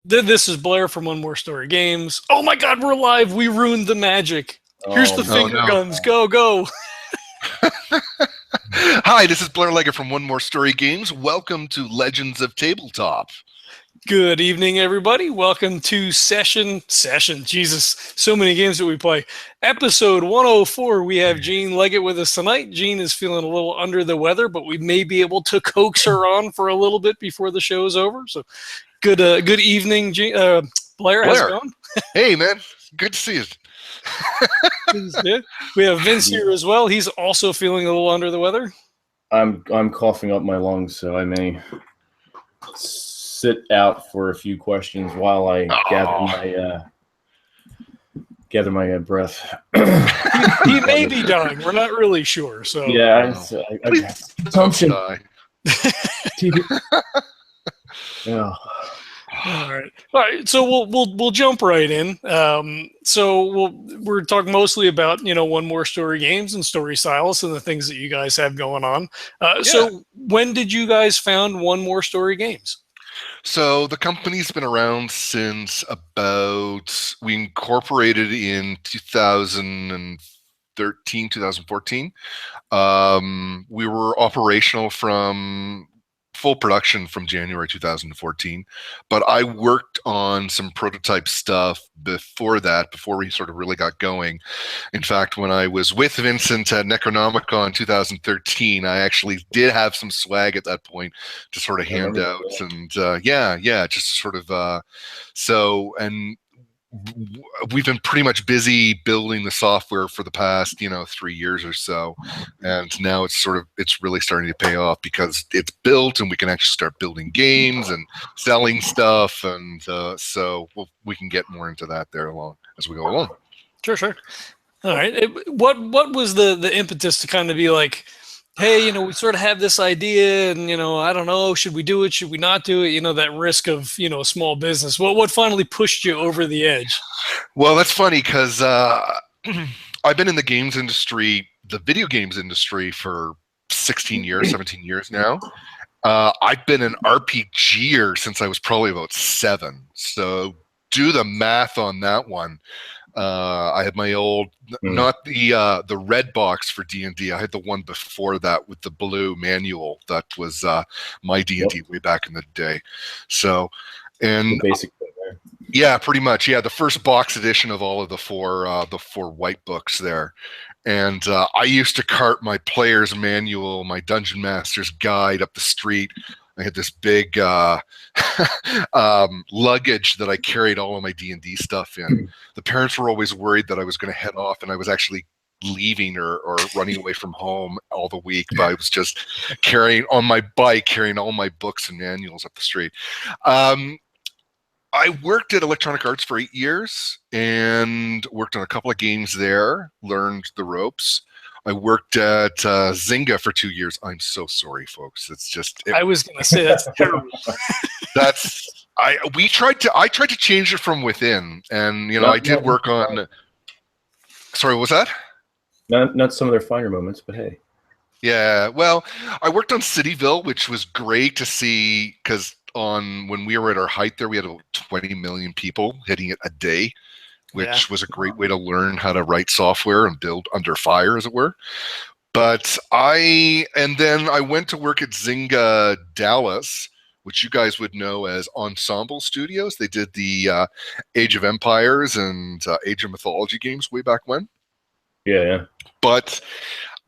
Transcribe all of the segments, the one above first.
This is Blair from One More Story Games. Oh my god, we're live! We ruined the magic. Here's the finger guns. Go, go. Hi, this is Blair Leggett from One More Story Games. Welcome to Legends of Tabletop. Good evening, everybody. Welcome to session. Jesus, so many games that we play. Episode 104. We have Jean Leggett with us tonight. Jean is feeling a little under the weather, but we may be able to coax her on for a little bit before the show is over. So, good evening, Jean. Blair. How's it going? Hey, man. Good to see you. We have Vince here as well. He's also feeling a little under the weather. I'm coughing up my lungs, so I may sit out for a few questions while I gather my breath. He may be dying. We're not really sure. So yeah, assumption. Yeah. All right. So we'll jump right in. We're talking mostly about One More Story Games and StoryStylus and the things that you guys have going on. So when did you guys found One More Story Games? So the company's been around since we incorporated in 2013, 2014. We were operational from full production from January 2014, but I worked on some prototype stuff before that, before we sort of really got going. In fact, when I was with Vincent at Necronomicon 2013, I actually did have some swag at that point to sort of hand out, and just sort of and we've been pretty much busy building the software for the past 3 years or so, and now it's really starting to pay off because it's built and we can actually start building games and selling stuff, and so we can get more into that there as we go along. Sure. All right. What was the impetus to kind of be like, hey, we sort of have this idea, and I don't know, should we do it? Should we not do it? That risk of a small business. What finally pushed you over the edge? Well, that's funny because I've been in the games industry, the video games industry, for 16 years, 17 years now. I've been an RPGer since I was probably about 7. So do the math on that one. I had my old, not the red box for D&D. I had the one before that with the blue manual. That was my D&D way back in the day. So, and the basic thing there. Yeah, pretty much. Yeah, the first box edition of all of the four white books there. And I used to cart my player's manual, my Dungeon Master's Guide up the street. I had this big luggage that I carried all of my D&D stuff in. The parents were always worried that I was going to head off and I was actually leaving or running away from home all the week, but I was just carrying all my books and manuals up the street. I worked at Electronic Arts for 8 years and worked on a couple of games there, learned the ropes. I worked at Zynga for 2 years. I'm so sorry, folks. It's just. I was going to say that's terrible. I tried to change it from within, and I did work on. Sorry, what was that? Not some of their finer moments, but hey. Yeah, well, I worked on Cityville, which was great to see because when we were at our height there, we had about 20 million people hitting it a day, which was a great way to learn how to write software and build under fire, as it were. But then I went to work at Zynga Dallas, which you guys would know as Ensemble Studios. They did the Age of Empires and Age of Mythology games way back when. Yeah. But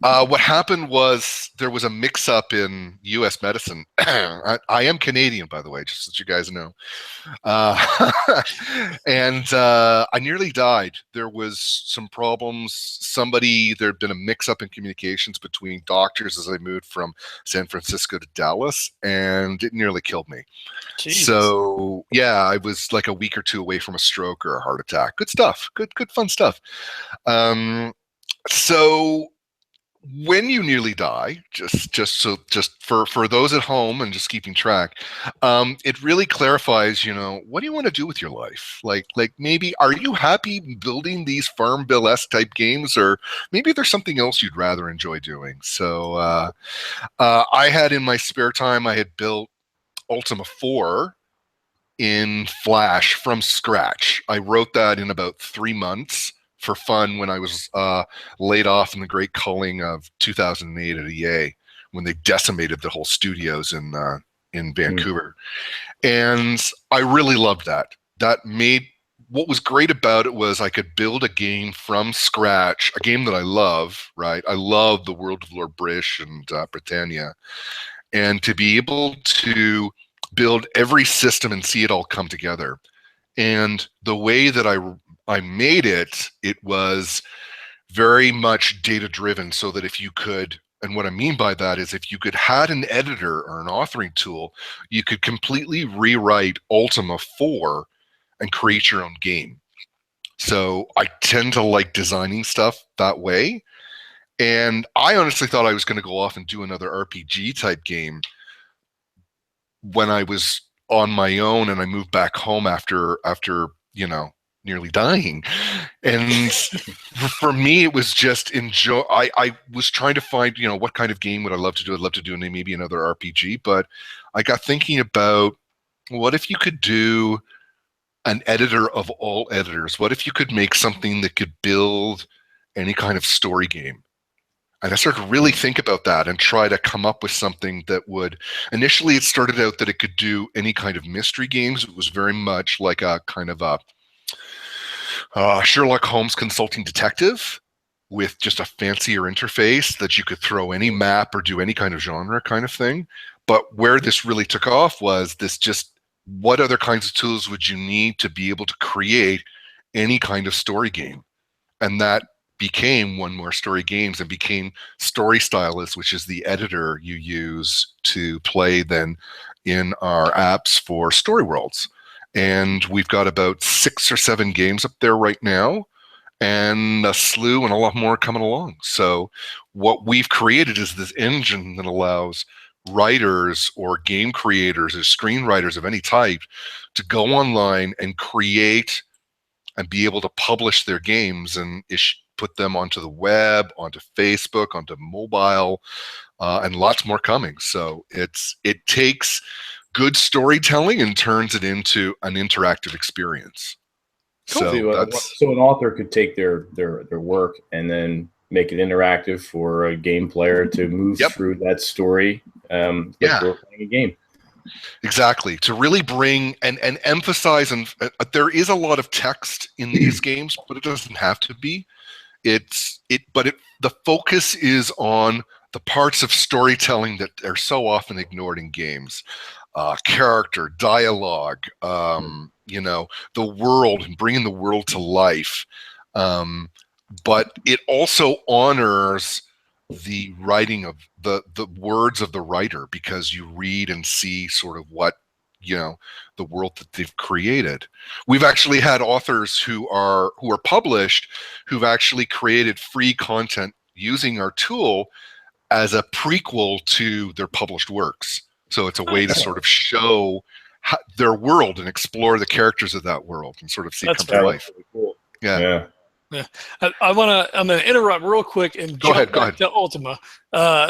what happened was there was a mix-up in U.S. medicine. I am Canadian, by the way, just so that you guys know. And I nearly died. There was some problems. There had been a mix-up in communications between doctors as I moved from San Francisco to Dallas, and it nearly killed me. Jeez. So, yeah, I was like a week or two away from a stroke or a heart attack. Good stuff. Good fun stuff. So when you nearly die, just for those at home and just keeping track, it really clarifies, what do you want to do with your life? Like maybe, are you happy building these Farmville-esque type games, or maybe there's something else you'd rather enjoy doing? So I had in my spare time, I had built Ultima 4, in Flash from scratch. I wrote that in about 3 months for fun when I was laid off in the great culling of 2008 at EA, when they decimated the whole studios in Vancouver. And I really loved that. What was great about it was I could build a game from scratch, a game that I love, right? I love the world of Lord British and Britannia. And to be able to build every system and see it all come together. And the way that I made it, it was very much data driven, so that if you could, and what I mean by that is if you could had an editor or an authoring tool, you could completely rewrite Ultima 4 and create your own game. So I tend to like designing stuff that way. And I honestly thought I was going to go off and do another RPG type game when I was on my own and I moved back home after nearly dying. And for me, it was just enjoy. I was trying to find, what kind of game would I love to do? I'd love to do maybe another RPG, but I got thinking about, what if you could do an editor of all editors? What if you could make something that could build any kind of story game? And I started to really think about that and try to come up with something that would, initially it started out that it could do any kind of mystery games. It was very much like a kind of a Sherlock Holmes consulting detective with just a fancier interface that you could throw any map or do any kind of genre kind of thing. But where this really took off was this just, what other kinds of tools would you need to be able to create any kind of story game? And that became One More Story Games and became StoryStylus, which is the editor you use to play then in our apps for story worlds. And we've got about 6 or 7 games up there right now, and a slew and a lot more coming along. So what we've created is this engine that allows writers or game creators or screenwriters of any type to go online and create and be able to publish their games and put them onto the web, onto Facebook, onto mobile, and lots more coming. So it takes good storytelling and turns it into an interactive experience. Cool. So an author could take their work and then make it interactive for a game player to move through that story, like we're playing a game. Exactly. To really bring and emphasize, and there is a lot of text in these games, but it doesn't have to be. The focus is on the parts of storytelling that are so often ignored in games. Character, dialogue, the world, and bringing the world to life. But it also honors the writing of the words of the writer, because you read and see sort of what, the world that they've created. We've actually had authors who are published who've actually created free content using our tool as a prequel to their published works. So it's a way to sort of show their world and explore the characters of that world and sort of see it come to life. Really cool. Yeah. I'm gonna interrupt real quick and go ahead. to Ultima.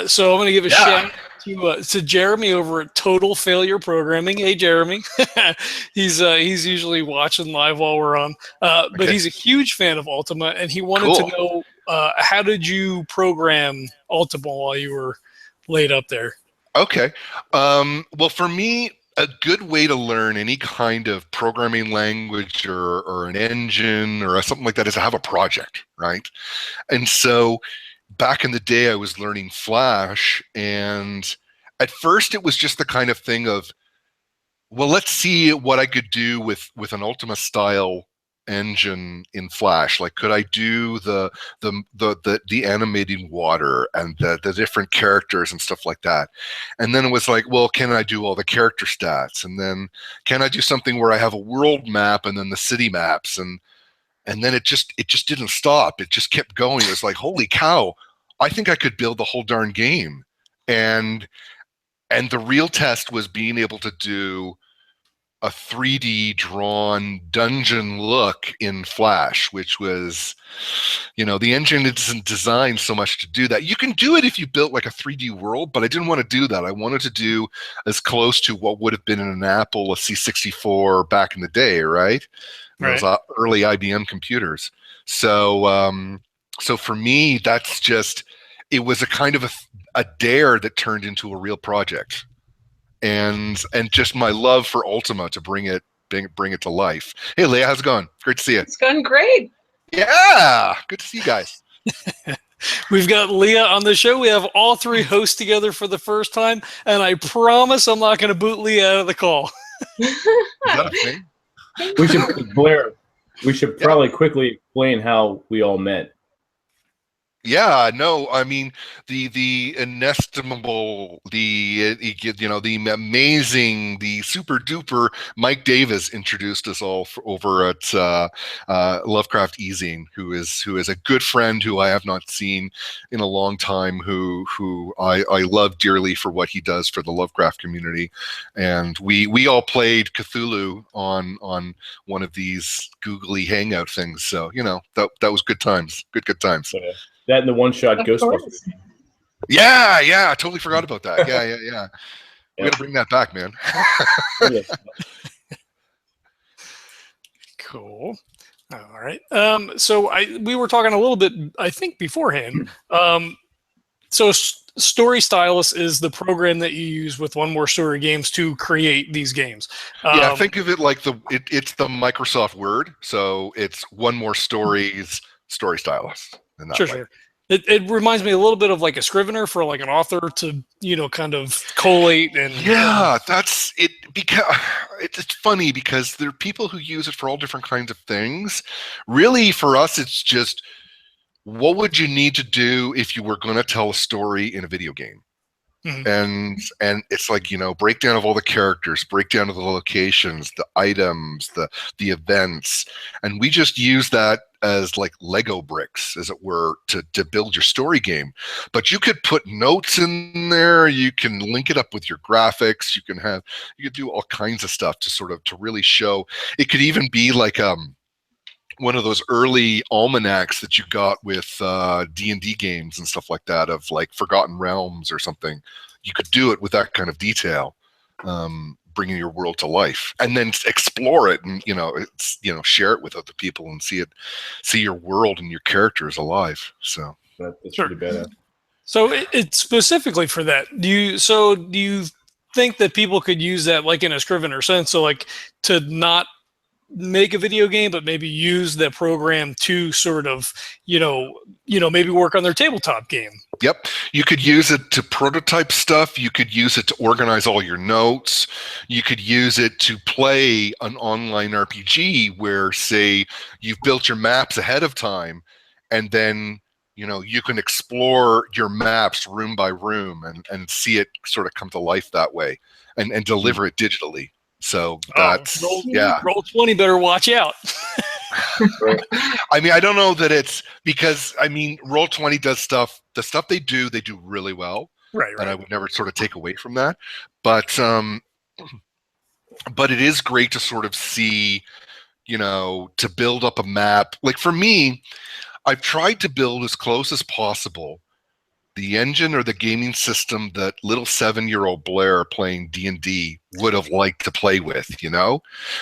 So I'm gonna give a shout out to Jeremy over at Total Failure Programming. Hey, Jeremy. He's usually watching live while we're on, but he's a huge fan of Ultima, and he wanted to know how did you program Ultima while you were laid up there? Okay. Well, for me, a good way to learn any kind of programming language or an engine or something like that is to have a project, right? And so back in the day, I was learning Flash, and at first it was just the kind of thing of, well, let's see what I could do with an Ultima style engine in Flash. Like, could I do the animating water and the different characters and stuff like that? And then it was like, well, can I do all the character stats? And then can I do something where I have a world map and then the city maps? And then it just didn't stop. It just kept going. It was like, holy cow, I think I could build the whole darn game. And the real test was being able to do a 3D drawn dungeon look in Flash, which was, the engine isn't designed so much to do that. You can do it if you built like a 3D world, but I didn't want to do that. I wanted to do as close to what would have been in an Apple, a C64 back in the day, right? Those early IBM computers. So, so for me, that's just, it was a kind of a dare that turned into a real project. And just my love for Ultima to bring it to life. Hey, Leah, how's it going? Great to see you. It's going great. Yeah, good to see you guys. We've got Leah on the show. We have all three hosts together for the first time, and I promise I'm not going to boot Leah out of the call. Is that a thing? We should, Blair. We should probably quickly explain how we all met. Yeah, no, I mean the inestimable, the amazing, the super duper Mike Davis introduced us all over at Lovecraft Easing, who is a good friend who I have not seen in a long time, who I love dearly for what he does for the Lovecraft community, and we all played Cthulhu on one of these googly hangout things, so that was good times, good times. Yeah. That and the one-shot Ghostbusters. Yeah, I totally forgot about that. Yeah. We got to bring that back, man. Cool. All right. So we were talking a little bit, I think, beforehand. So StoryStylus is the program that you use with One More Story Games to create these games. Yeah, think of it like it's the Microsoft Word. So it's One More Stories, StoryStylus. Sure. It reminds me a little bit of like a Scrivener for like an author to kind of collate and that's it. Because it's funny because there are people who use it for all different kinds of things. Really, for us, it's just what would you need to do if you were going to tell a story in a video game. Mm-hmm. And it's like, breakdown of all the characters, breakdown of the locations, the items, the events, and we just use that as like Lego bricks, as it were, to build your story game. But you could put notes in there, you can link it up with your graphics, you could do all kinds of stuff to really show. It could even be like one of those early almanacs that you got with D&D games and stuff like that, of like Forgotten Realms or something. You could do it with that kind of detail, bringing your world to life, and then explore it and share it with other people and see your world and your characters alive. So that's pretty badass. So it's specifically for that. Do you think that people could use that like in a Scrivener sense? So like to not make a video game, but maybe use the program to sort of, maybe work on their tabletop game. Yep. You could use it to prototype stuff. You could use it to organize all your notes. You could use it to play an online RPG where, say, you've built your maps ahead of time, and then, you can explore your maps room by room and see it sort of come to life that way and deliver it digitally. So that's Roll20 better watch out. I mean, I don't know that it's because Roll20 does stuff. The stuff they do really well, right? And I would never sort of take away from that. But it is great to sort of see, to build up a map. Like for me, I've tried to build as close as possible the engine or the gaming system that little 7-year-old Blair playing D&D would have liked to play with,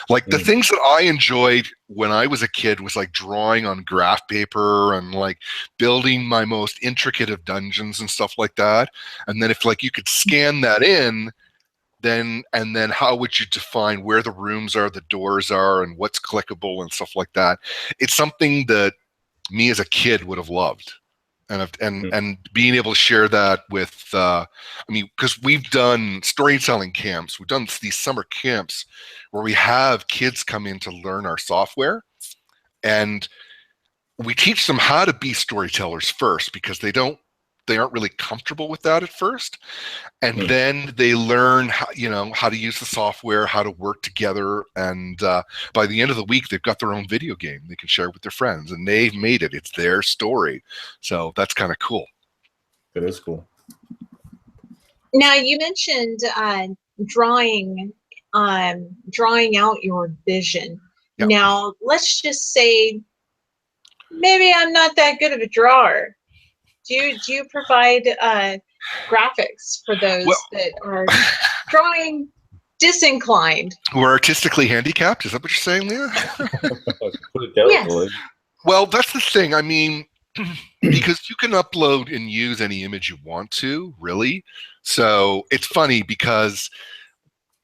Like the things that I enjoyed when I was a kid was like drawing on graph paper and like building my most intricate of dungeons and stuff like that. And then if like you could scan that in, then how would you define where the rooms are, the doors are, and what's clickable and stuff like that? It's something that me as a kid would have loved. And being able to share that with, because we've done storytelling camps, we've done these summer camps where we have kids come in to learn our software, and we teach them how to be storytellers first because they aren't really comfortable with that at first, and then they learn how to use the software, how to work together, and by the end of the week they've got their own video game they can share with their friends, and they've made it. It's their story, so that's kind of cool. It is cool. Now you mentioned drawing drawing out your vision. Yeah. Now, let's just say maybe I'm not that good of a drawer. Do you provide graphics for those that are drawing disinclined? Who are artistically handicapped? Is that what you're saying, Leah? Put it delicately. Yes. Well, that's the thing. I mean, because you can upload and use any image you want to, really. So it's funny because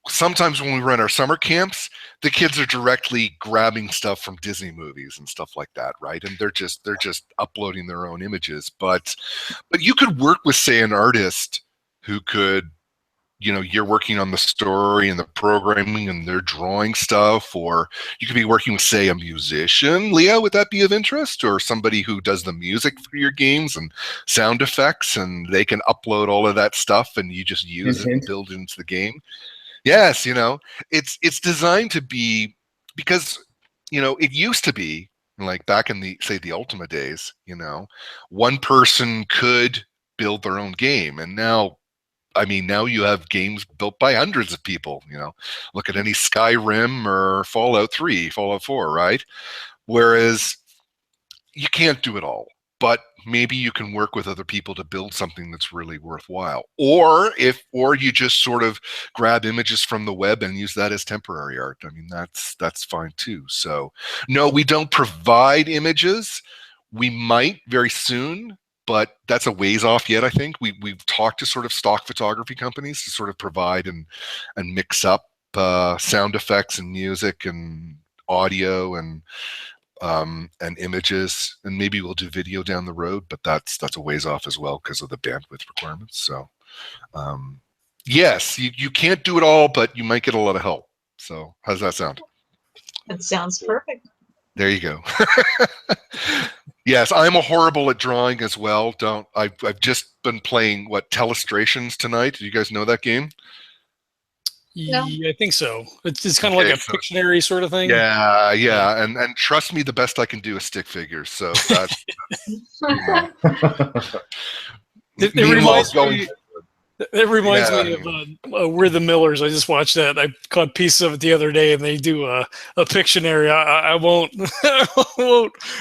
sometimes when we run our summer camps, the kids are directly grabbing stuff from Disney movies and stuff like that, right? And they're just uploading their own images. But you could work with, say, an artist who could, you're working on the story and the programming and they're drawing stuff, or you could be working with, say, a musician. Leah, would that be of interest? Or somebody who does the music for your games and sound effects, and they can upload all of that stuff and you just use it and build it into the game. Yes, it's designed to be, because, it used to be like back in the Ultima days, one person could build their own game. And now you have games built by hundreds of people, look at any Skyrim or Fallout 3, Fallout 4, right? Whereas you can't do it all, but maybe you can work with other people to build something that's really worthwhile. Or you just sort of grab images from the web and use that as temporary art. I mean, that's fine too. So no, we don't provide images. We might very soon, but that's a ways off yet, I think. We've talked to sort of stock photography companies to sort of provide and mix up sound effects and music and audio and images, and maybe we'll do video down the road, but that's a ways off as well because of the bandwidth requirements. So yes, you can't do it all, but you might get a lot of help. So how does that sound? That sounds perfect. There you go. Yes, I'm horrible at drawing as well. I've just been playing Telestrations tonight. Do you guys know that game? No. Yeah, I think so. It's kind of like a Pictionary sort of thing. Yeah, and trust me, the best I can do is stick figures. So that's It reminds me of We're the Millers. I just watched that. I caught pieces of it the other day, and they do a Pictionary. I won't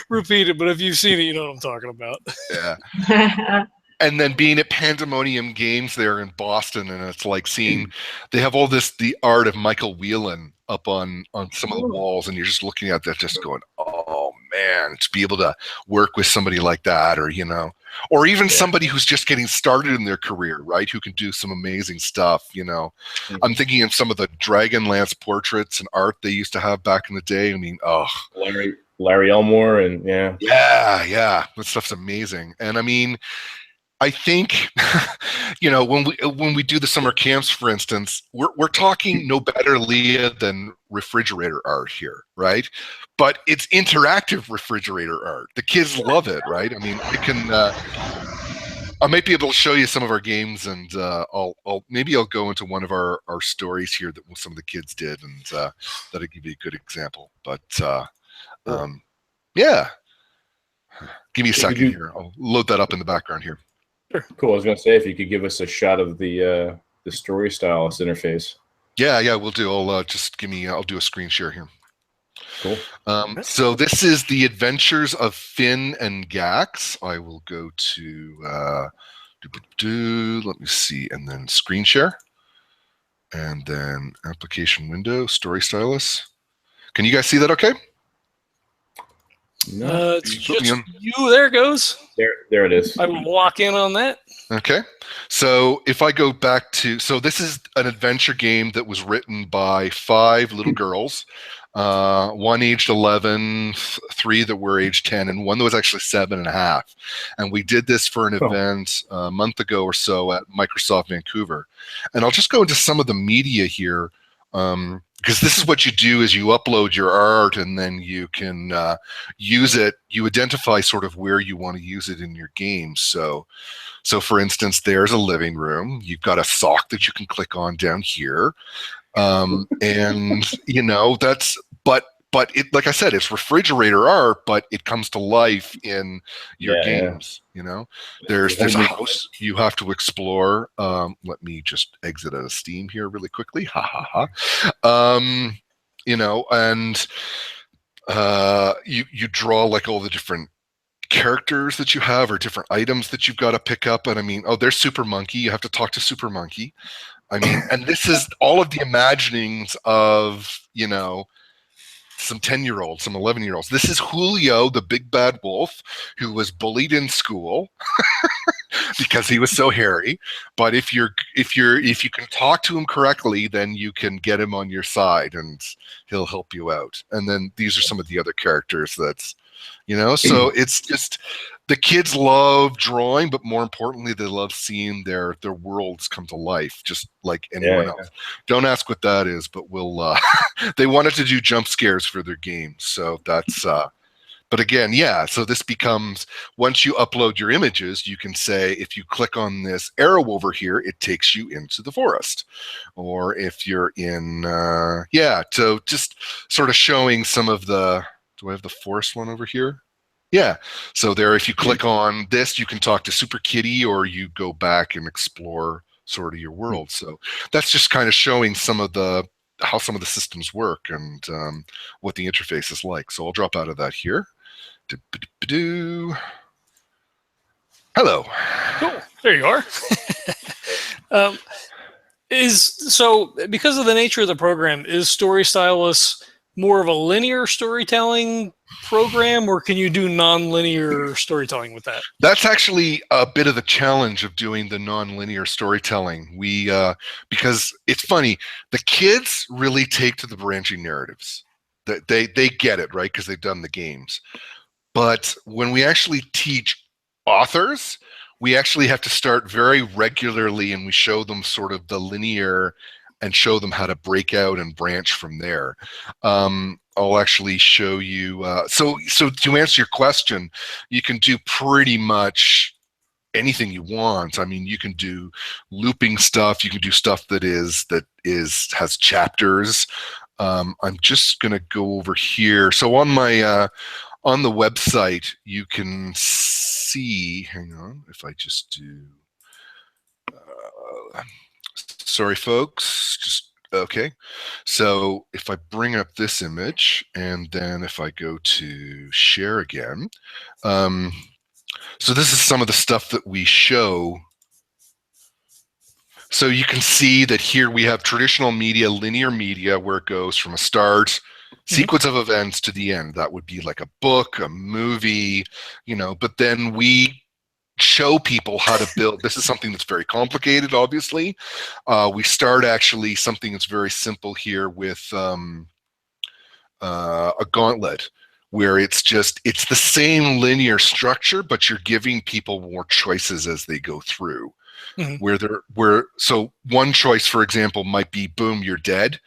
repeat it, but if you've seen it, you know what I'm talking about. Yeah. And then being at Pandemonium Games there in Boston, and it's like seeing they have all the art of Michael Whelan up on some of the walls, and you're just looking at that, just going, oh man, to be able to work with somebody like that, or even somebody who's just getting started in their career, right? Who can do some amazing stuff, Mm-hmm. I'm thinking of some of the Dragonlance portraits and art they used to have back in the day. I mean, Larry Elmore, and yeah, that stuff's amazing. And I mean, I think, when we do the summer camps, for instance, we're talking no better, Leah, than refrigerator art here, right? But it's interactive refrigerator art. The kids love it, right? I mean, I might be able to show you some of our games, and I'll go into one of our stories here that some of the kids did, and that'll give you a good example. But yeah, give me a second here. I'll load that up in the background here. Sure. Cool. I was going to say, if you could give us a shot of the StoryStylus interface. Yeah, we'll do. I'll do a screen share here. Cool. So this is the Adventures of Finn and Gax. I will go to let me see, and then screen share, and then application window, StoryStylus. Can you guys see that? Okay. No, it's just you. There it goes. There it is. I will lock in on that. Okay. So if I go back to, this is an adventure game that was written by 5 little girls, one aged 11, 3 that were aged 10, and one that was actually 7.5. And we did this for an event a month ago or so at Microsoft Vancouver. And I'll just go into some of the media here. Because this is what you do, is you upload your art, and then you can use it. You identify sort of where you want to use it in your game. So for instance, there's a living room. You've got a sock that you can click on down here. And that's, but but it, like I said, it's refrigerator art, but it comes to life in your games. You know, there's a house you have to explore. Let me just exit out of Steam here really quickly. Ha ha ha. You know, and you draw like all the different characters that you have or different items that you've got to pick up. And I mean, oh, there's Super Monkey. You have to talk to Super Monkey. I mean, and this is all of the imaginings of, you know, some 10-year-olds, some 11-year-olds. This is Julio, the big bad wolf, who was bullied in school because he was so hairy. But if you can talk to him correctly, then you can get him on your side and he'll help you out. And then these are some of the other characters that's, you know, so it's just the kids love drawing, but more importantly, they love seeing their worlds come to life, just like anyone else. Don't ask what that is, but we'll. They wanted to do jump scares for their games, so that's. But again, yeah. So this becomes, once you upload your images, you can say, if you click on this arrow over here, it takes you into the forest, or if you're in, So just sort of showing some of the. Do I have the forest one over here? Yeah. So there, if you click on this, you can talk to Super Kitty, or you go back and explore sort of your world. So that's just kind of showing some of how some of the systems work and what the interface is like. So I'll drop out of that here. Hello. Cool. There you are. So because of the nature of the program, is StoryStylus more of a linear storytelling program, or can you do non-linear storytelling with that? That's actually a bit of the challenge of doing the non-linear storytelling. We because it's funny, the kids really take to the branching narratives. They get it, right? Because they've done the games. But when we actually teach authors, we actually have to start very regularly, and we show them sort of the linear and show them how to break out and branch from there. I'll actually show you. So to answer your question, you can do pretty much anything you want. I mean, you can do looping stuff. You can do stuff that has chapters. I'm just gonna go over here. So on my on the website, you can see. Hang on, if I just do. Sorry, folks. Just okay. So if I bring up this image, and then if I go to share again, so this is some of the stuff that we show. So you can see that here we have traditional media, linear media, where it goes from a start, sequence of events to the end. That would be like a book, a movie, you know, but then we show people how to build. This is something that's very complicated, obviously. We start actually something that's very simple here with a gauntlet, where it's the same linear structure, but you're giving people more choices as they go through. So one choice, for example, might be boom, you're dead,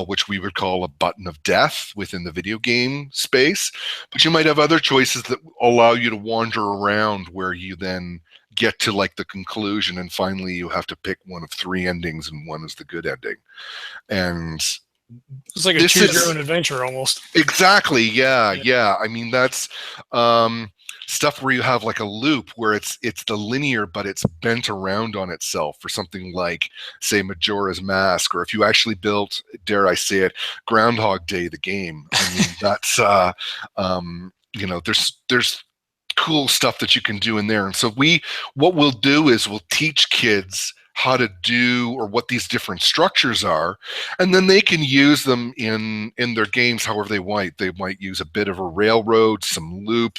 which we would call a button of death within the video game space. But you might have other choices that allow you to wander around, where you then get to like the conclusion, and finally you have to pick one of three endings, and one is the good ending. And it's like a choose your own adventure almost. Exactly. Yeah. I mean, that's stuff where you have like a loop where it's the linear, but it's bent around on itself, for something like, say, Majora's Mask, or if you actually built, dare I say it, Groundhog Day, the game. I mean, that's you know, there's cool stuff that you can do in there. And so what we'll do is we'll teach kids how to do, or what these different structures are, and then they can use them in their games however they want. They might use a bit of a railroad, some loop,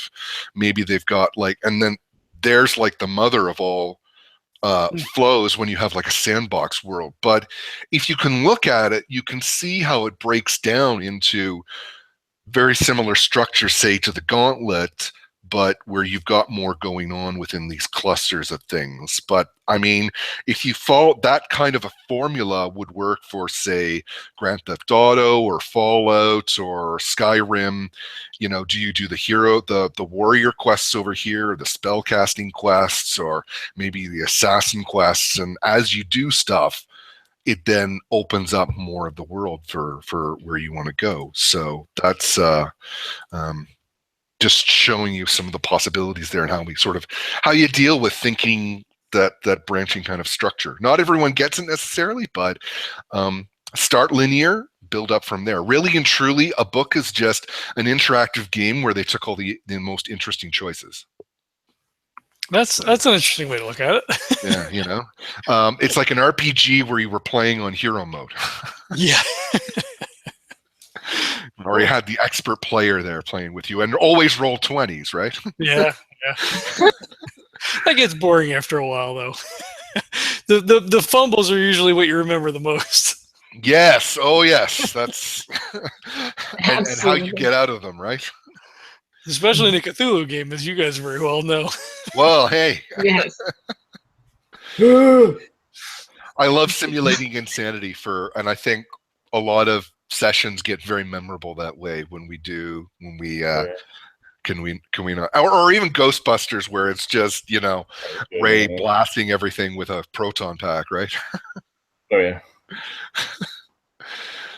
maybe they've got like, and then there's like the mother of all flows when you have like a sandbox world. But if you can look at it, you can see how it breaks down into very similar structure, say, to the Gauntlet, but where you've got more going on within these clusters of things. But I mean, if you follow that kind of a formula, would work for, say, Grand Theft Auto or Fallout or Skyrim. You know, do you do the hero, the warrior quests over here, or the spellcasting quests, or maybe the assassin quests? And as you do stuff, it then opens up more of the world for where you want to go. So that's just showing you some of the possibilities there and how you deal with thinking that branching kind of structure. Not everyone gets it necessarily, but start linear, build up from there. Really and truly, a book is just an interactive game where they took all the most interesting choices. That's an interesting way to look at it. Yeah, it's like an RPG where you were playing on hero mode. Yeah. Or you had the expert player there playing with you, and always roll 20s, right? Yeah. That gets boring after a while, though. The fumbles are usually what you remember the most. Yes. Oh, yes. That's and how you get out of them, right? Especially in a Cthulhu game, as you guys very well know. Well, hey. Yes. I love simulating insanity and I think a lot of sessions get very memorable that way when we can we not, or even Ghostbusters, where it's just Ray blasting everything with a proton pack, right? Oh yeah.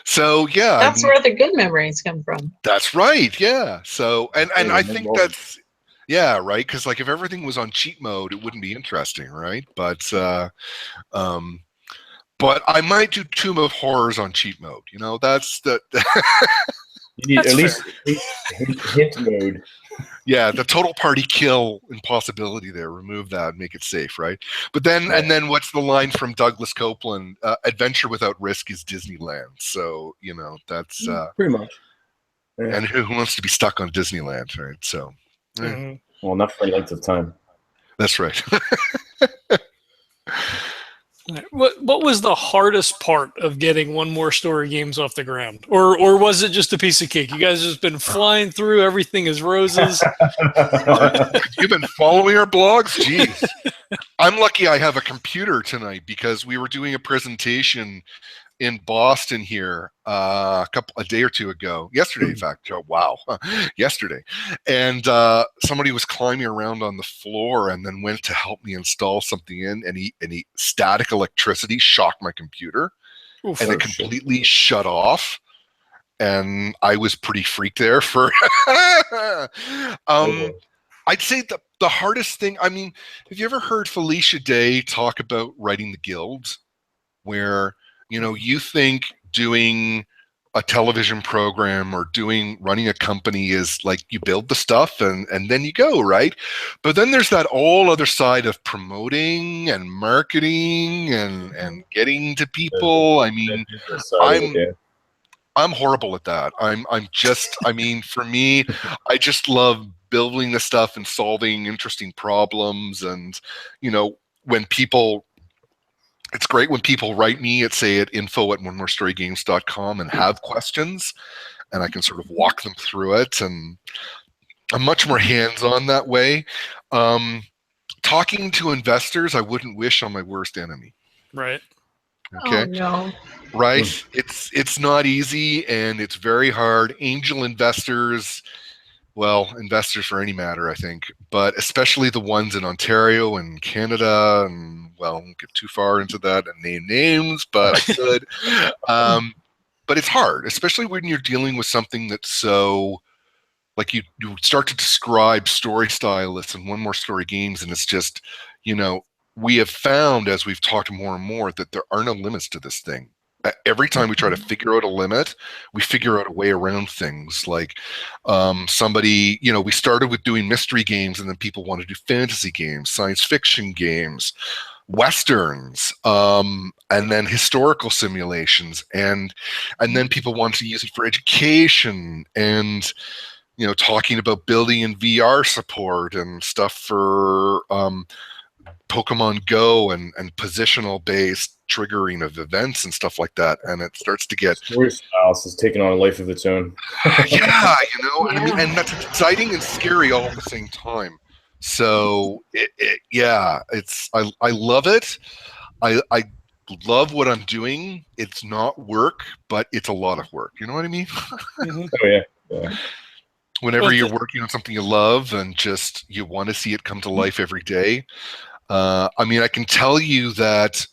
So yeah, that's where the good memories come from. That's right. Yeah. So and I think that's right, because like if everything was on cheat mode, it wouldn't be interesting, right? But I might do Tomb of Horrors on cheat mode. That's the. You need at least hint mode. Yeah, the total party kill impossibility there. Remove that, make it safe, right? But then, and then what's the line from Douglas Copeland? Adventure without risk is Disneyland. So, that's... pretty much. Yeah. And who wants to be stuck on Disneyland, right? So... Well, not for length of time. That's right. What was the hardest part of getting One More Story games off the ground, or was it just a piece of cake? You guys have just been flying through, everything is roses. You've been following our blogs, jeez. I'm lucky I have a computer tonight, because we were doing a presentation in Boston here a day or two ago, yesterday, in fact. Oh, wow, yesterday. And somebody was climbing around on the floor and then went to help me install something in, and he static electricity shocked my computer. Oof, and it completely shut off. And I was pretty freaked there for. I'd say the hardest thing. I mean, have you ever heard Felicia Day talk about writing the guilds, where you think doing a television program or running a company is like you build the stuff and then you go, right? But then there's that whole other side of promoting and marketing and getting to people. I mean, I'm horrible at that. For me, I just love building the stuff and solving interesting problems. And, when people... It's great when people write me at info@onemorestorygames.com and have questions, and I can sort of walk them through it. And I'm much more hands-on that way. Talking to investors, I wouldn't wish on my worst enemy. Right. Okay. Oh, no. Right. It's not easy, and it's very hard. Angel investors. Well, investors for any matter, I think, but especially the ones in Ontario and Canada, and well, I won't get too far into that and name names, but I could. But it's hard, especially when you're dealing with something that's so, like you start to describe StoryStylus and One More Story games, and it's just, we have found, as we've talked more and more, that there are no limits to this thing. Every time we try to figure out a limit, we figure out a way around things. Like somebody, we started with doing mystery games, and then people want to do fantasy games, science fiction games, westerns, and then historical simulations, and then people want to use it for education, and talking about building in VR support and stuff for Pokemon Go and positional based triggering of events and stuff like that, and it starts to get StoryStylus is taking on a life of its own. Yeah, and that's exciting and scary all at the same time. So I love it. I love what I'm doing. It's not work, but it's a lot of work. You know what I mean? Oh yeah. Whenever you're working on something you love and just you want to see it come to life every day. I can tell you that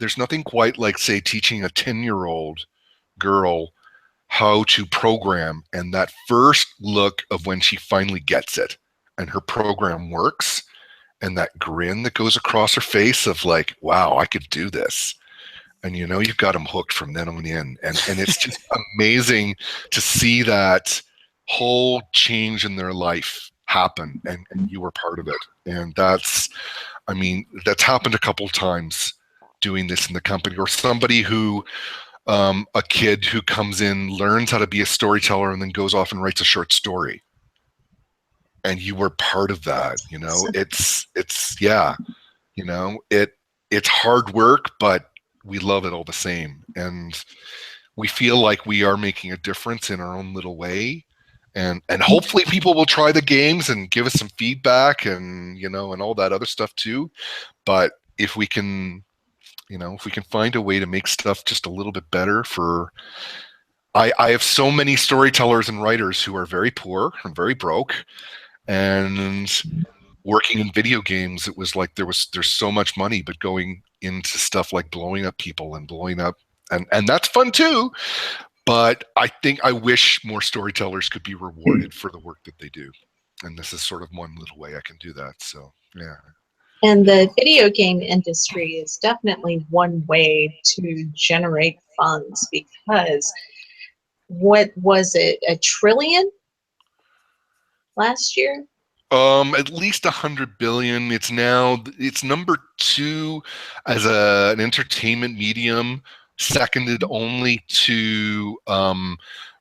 there's nothing quite like, say, teaching a 10-year-old girl how to program, and that first look of when she finally gets it and her program works, and that grin that goes across her face of like, wow, I could do this. And you've got them hooked from then on in. And it's just amazing to see that whole change in their life happen, and you were part of it. And that's happened a couple times doing this in the company. Or somebody who, a kid who comes in, learns how to be a storyteller, and then goes off and writes a short story. And you were part of that. It's hard work, but we love it all the same. And we feel like we are making a difference in our own little way. And hopefully people will try the games and give us some feedback and, and all that other stuff too. But if we can find a way to make stuff just a little bit better I have so many storytellers and writers who are very poor and very broke, and working in video games, it was like there's so much money, but going into stuff like blowing up people and blowing up, and that's fun too. But I wish more storytellers could be rewarded for the work that they do. And this is sort of one little way I can do that. So, yeah. And the video game industry is definitely one way to generate funds, because what was it, $1 trillion last year? At least 100 billion. It's number 2 as an entertainment medium, seconded only to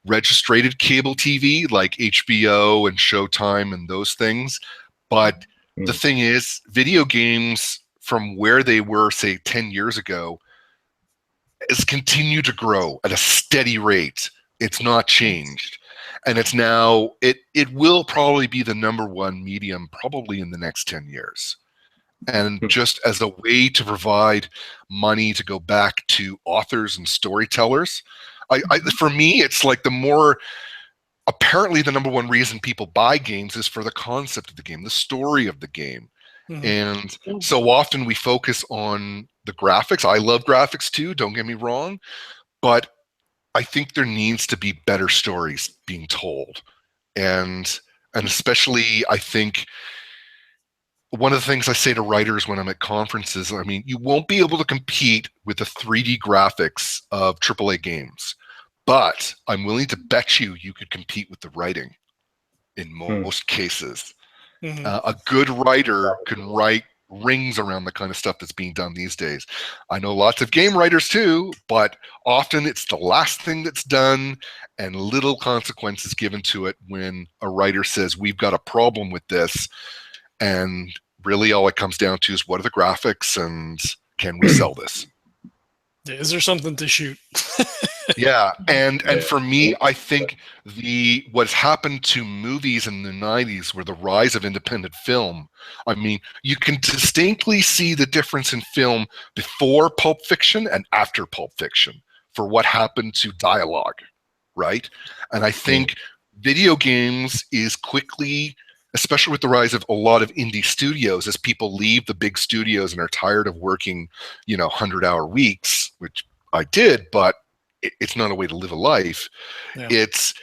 registered cable TV like HBO and Showtime and those things. But the thing is, video games from where they were, say, 10 years ago, has continued to grow at a steady rate. It's not changed. And it's now, it will probably be the number 1 medium probably in the next 10 years. And just as a way to provide money to go back to authors and storytellers, for me, it's like apparently the number 1 reason people buy games is for the concept of the game, the story of the game. And so often we focus on the graphics. I love graphics too, don't get me wrong, but I think there needs to be better stories being told. And especially, I think one of the things I say to writers when I'm at conferences, you won't be able to compete with the 3D graphics of AAA games, but I'm willing to bet you could compete with the writing in most cases. A good writer can write rings around the kind of stuff that's being done these days. I know lots of game writers too, but often it's the last thing that's done and little consequences given to it when a writer says, we've got a problem with this. And really all it comes down to is, what are the graphics and can we sell this? Is there something to shoot? Yeah. And for me, I think what's happened to movies in the 90s were the rise of independent film. You can distinctly see the difference in film before Pulp Fiction and after Pulp Fiction for what happened to dialogue, right? And I think video games is quickly, especially with the rise of a lot of indie studios, as people leave the big studios and are tired of working, 100-hour weeks, which I did, but it's not a way to live a life. Yeah. It's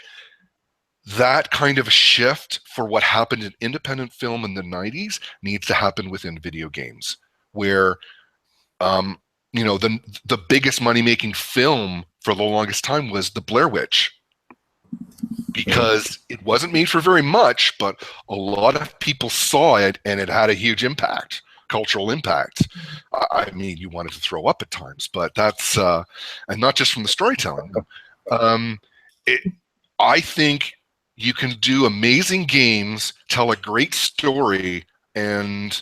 that kind of a shift for what happened in independent film in the 90s needs to happen within video games, where, the biggest money-making film for the longest time was The Blair Witch, because it wasn't made for very much, but a lot of people saw it and it had a huge impact, cultural impact. You wanted to throw up at times, but that's, and not just from the storytelling. I think you can do amazing games, tell a great story, and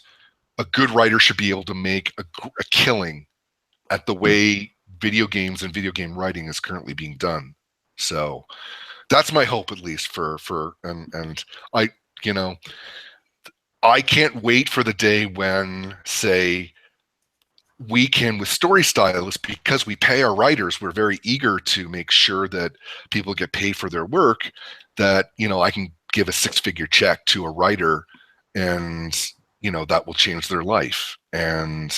a good writer should be able to make a killing at the way video games and video game writing is currently being done. So that's my hope, at least and I can't wait for the day when, say, we can, with StoryStylus, because we pay our writers, we're very eager to make sure that people get paid for their work, that, I can give a 6-figure check to a writer and, that will change their life. And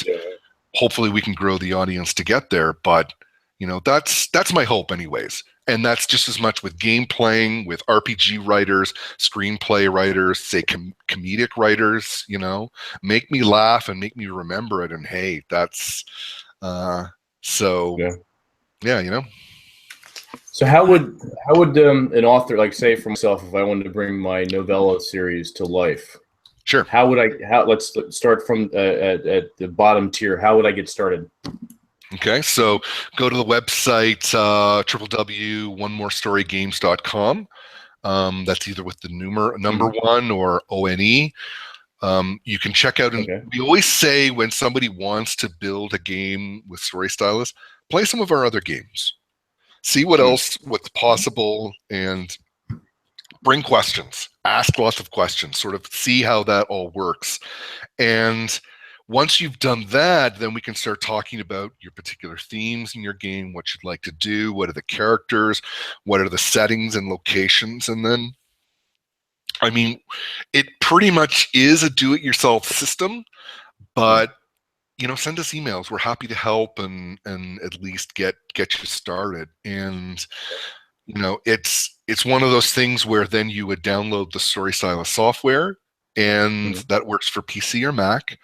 hopefully we can grow the audience to get there. But that's my hope anyways. And that's just as much with game playing, with RPG writers, screenplay writers, say comedic writers, make me laugh and make me remember it. And hey, that's yeah. So how would an author, like, say for myself, if I wanted to bring my novella series to life? Sure. Let's start from at the bottom tier. How would I get started? Okay, so go to the website, www.onemorestorygames.com. That's either with the number one or ONE. You can check out, and we always say when somebody wants to build a game with StoryStylus, play some of our other games. See what's possible, and bring questions. Ask lots of questions, sort of see how that all works. And once you've done that, then we can start talking about your particular themes in your game, what you'd like to do, what are the characters, what are the settings and locations. And then, I mean, it pretty much is a do-it-yourself system, but, send us emails. We're happy to help and at least get you started. And, it's one of those things where then you would download the StoryStylus software, and that works for PC or Mac.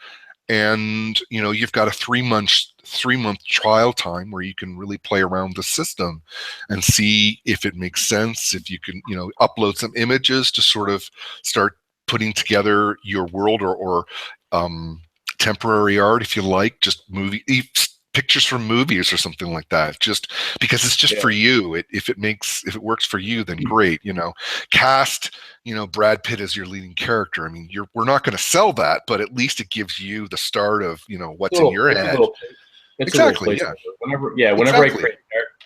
And you've got a 3-month trial time where you can really play around the system and see if it makes sense, if you can upload some images to sort of start putting together your world, or temporary art if you like, just pictures from movies or something like that, just because it's just for you. If it works for you, then great. Cast Brad Pitt as your leading character. I mean, we're not going to sell that, but at least it gives you the start of what's in your head. Exactly.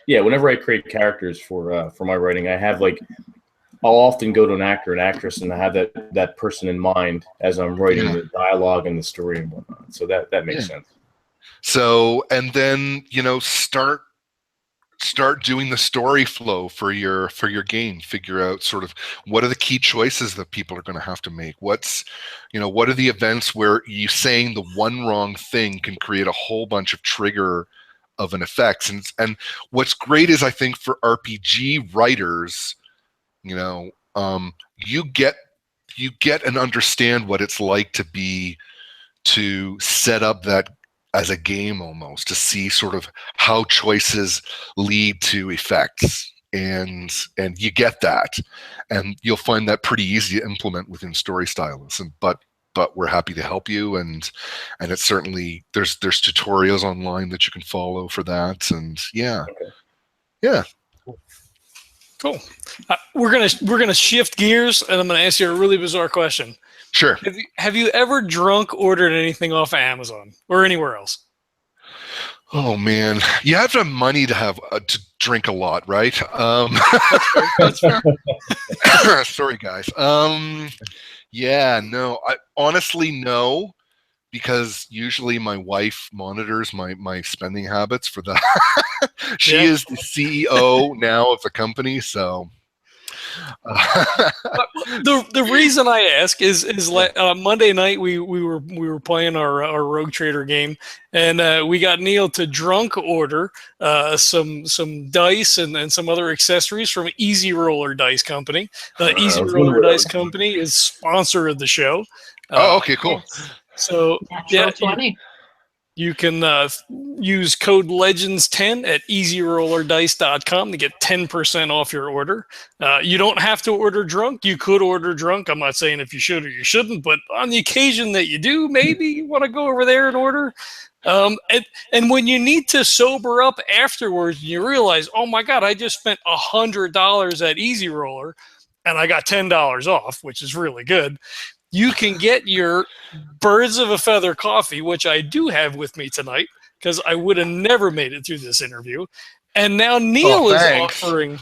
Whenever I create characters for my writing, I have I'll often go to an actor and actress, and I have that person in mind as I'm writing the dialogue and the story and whatnot. So that makes sense. So, and then start doing the story flow for your game. Figure out sort of what are the key choices that people are going to have to make. What are the events where you saying the one wrong thing can create a whole bunch of trigger of an effects. And what's great is, I think, for RPG writers, you get and understand what it's like to set up that as a game, almost to see sort of how choices lead to effects, and you get that, and you'll find that pretty easy to implement within StoryStylus. But we're happy to help you, and it's certainly there's tutorials online that you can follow for that, and Cool. We're gonna shift gears, and I'm gonna ask you a really bizarre question. Sure. Have you ever drunk ordered anything off of Amazon or anywhere else? Oh man, you have to have money to have to drink a lot, right? That's fair. Sorry, guys. Yeah, no. I honestly no, because usually my wife monitors my spending habits for that. She is the CEO now of the company, so. The reason I ask is Monday night we were playing our Rogue Trader game, and we got Neil to drunk order some dice and some other accessories from Easy Roller Dice Company. Easy Roller Dice Company is sponsor of the show. Okay, cool. So you can use code LEGENDS10 at easyrollerdice.com to get 10% off your order. You don't have to order drunk. You could order drunk. I'm not saying if you should or you shouldn't, but on the occasion that you do, maybe you want to go over there and order. And when you need to sober up afterwards, you realize, oh my God, I just spent $100 at Easy Roller and I got $10 off, which is really good. You can get your Birds of a Feather coffee, which I do have with me tonight, because I would have never made it through this interview. And now Neil is offering.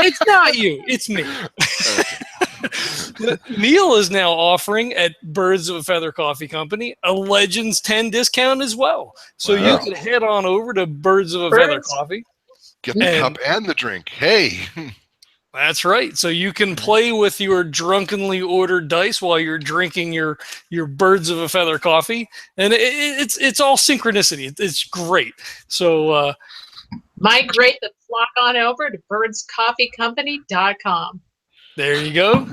It's not you, it's me. Neil is now offering at Birds of a Feather Coffee Company a Legends 10 discount as well. So you can head on over to Birds of a Feather Coffee. Get the cup and the drink. Hey. That's right. So you can play with your drunkenly ordered dice while you're drinking your birds of a feather coffee, and it's all synchronicity. It's great. So Migrate the flock on over to birdscoffeecompany.com. there you go.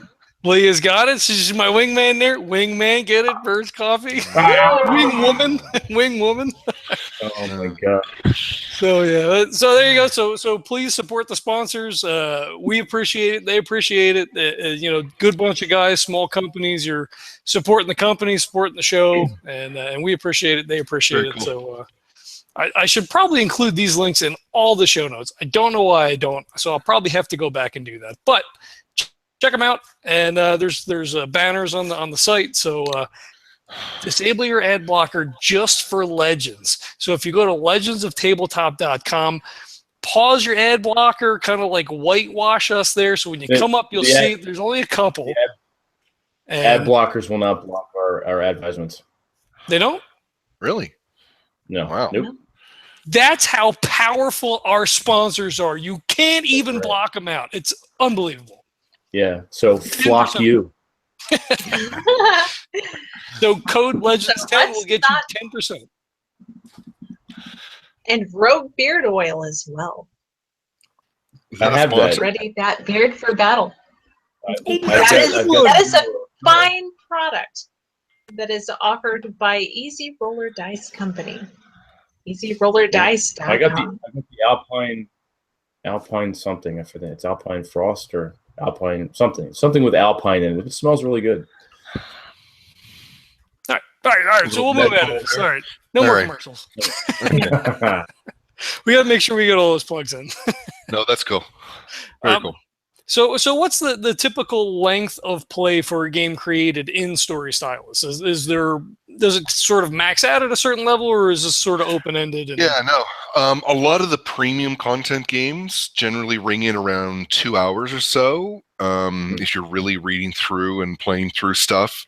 Leah's got it. She's my wingman there. Wingman, get it? Birds Coffee. Wing woman. Wing woman. Oh my god. So yeah. So there you go. So please support the sponsors. We appreciate it. They appreciate it. Good bunch of guys, small companies. You're supporting the company, supporting the show, and we appreciate it. They appreciate Very it. cool. So I should probably include these links in all the show notes. I don't know why I don't. So I'll probably have to go back and do that. But check them out, and there's banners on the site. So disable your ad blocker just for Legends. So if you go to legendsoftabletop.com, pause your ad blocker, kind of like whitewash us there. So when you come up, you'll see there's only a couple. Ad blockers will not block our advertisements. They don't? Really? No. Wow. Nope. That's how powerful our sponsors are. You can't even block them out. It's unbelievable. Yeah. So flock 10%. you. So code Legends10 will get not- you 10%. And Rogue Beard Oil as well. Is that I a have sponsor? that. Ready that beard for battle. I've got- That is a fine product that is offered by Easy Roller Dice Company. EasyRollerDice.com. I got the Alpine something. I forget. It's Alpine Frost or Alpine something with Alpine in it. It smells really good. All right. So we'll move out of this. All right. No All more right. commercials. We got to make sure we get all those plugs in. No, that's cool. Very cool. So what's the typical length of play for a game created in StoryStylus? Does it sort of max out at a certain level, or is this sort of open ended? Yeah, no. A lot of the premium content games generally ring in around 2 hours or so. If you're really reading through and playing through stuff,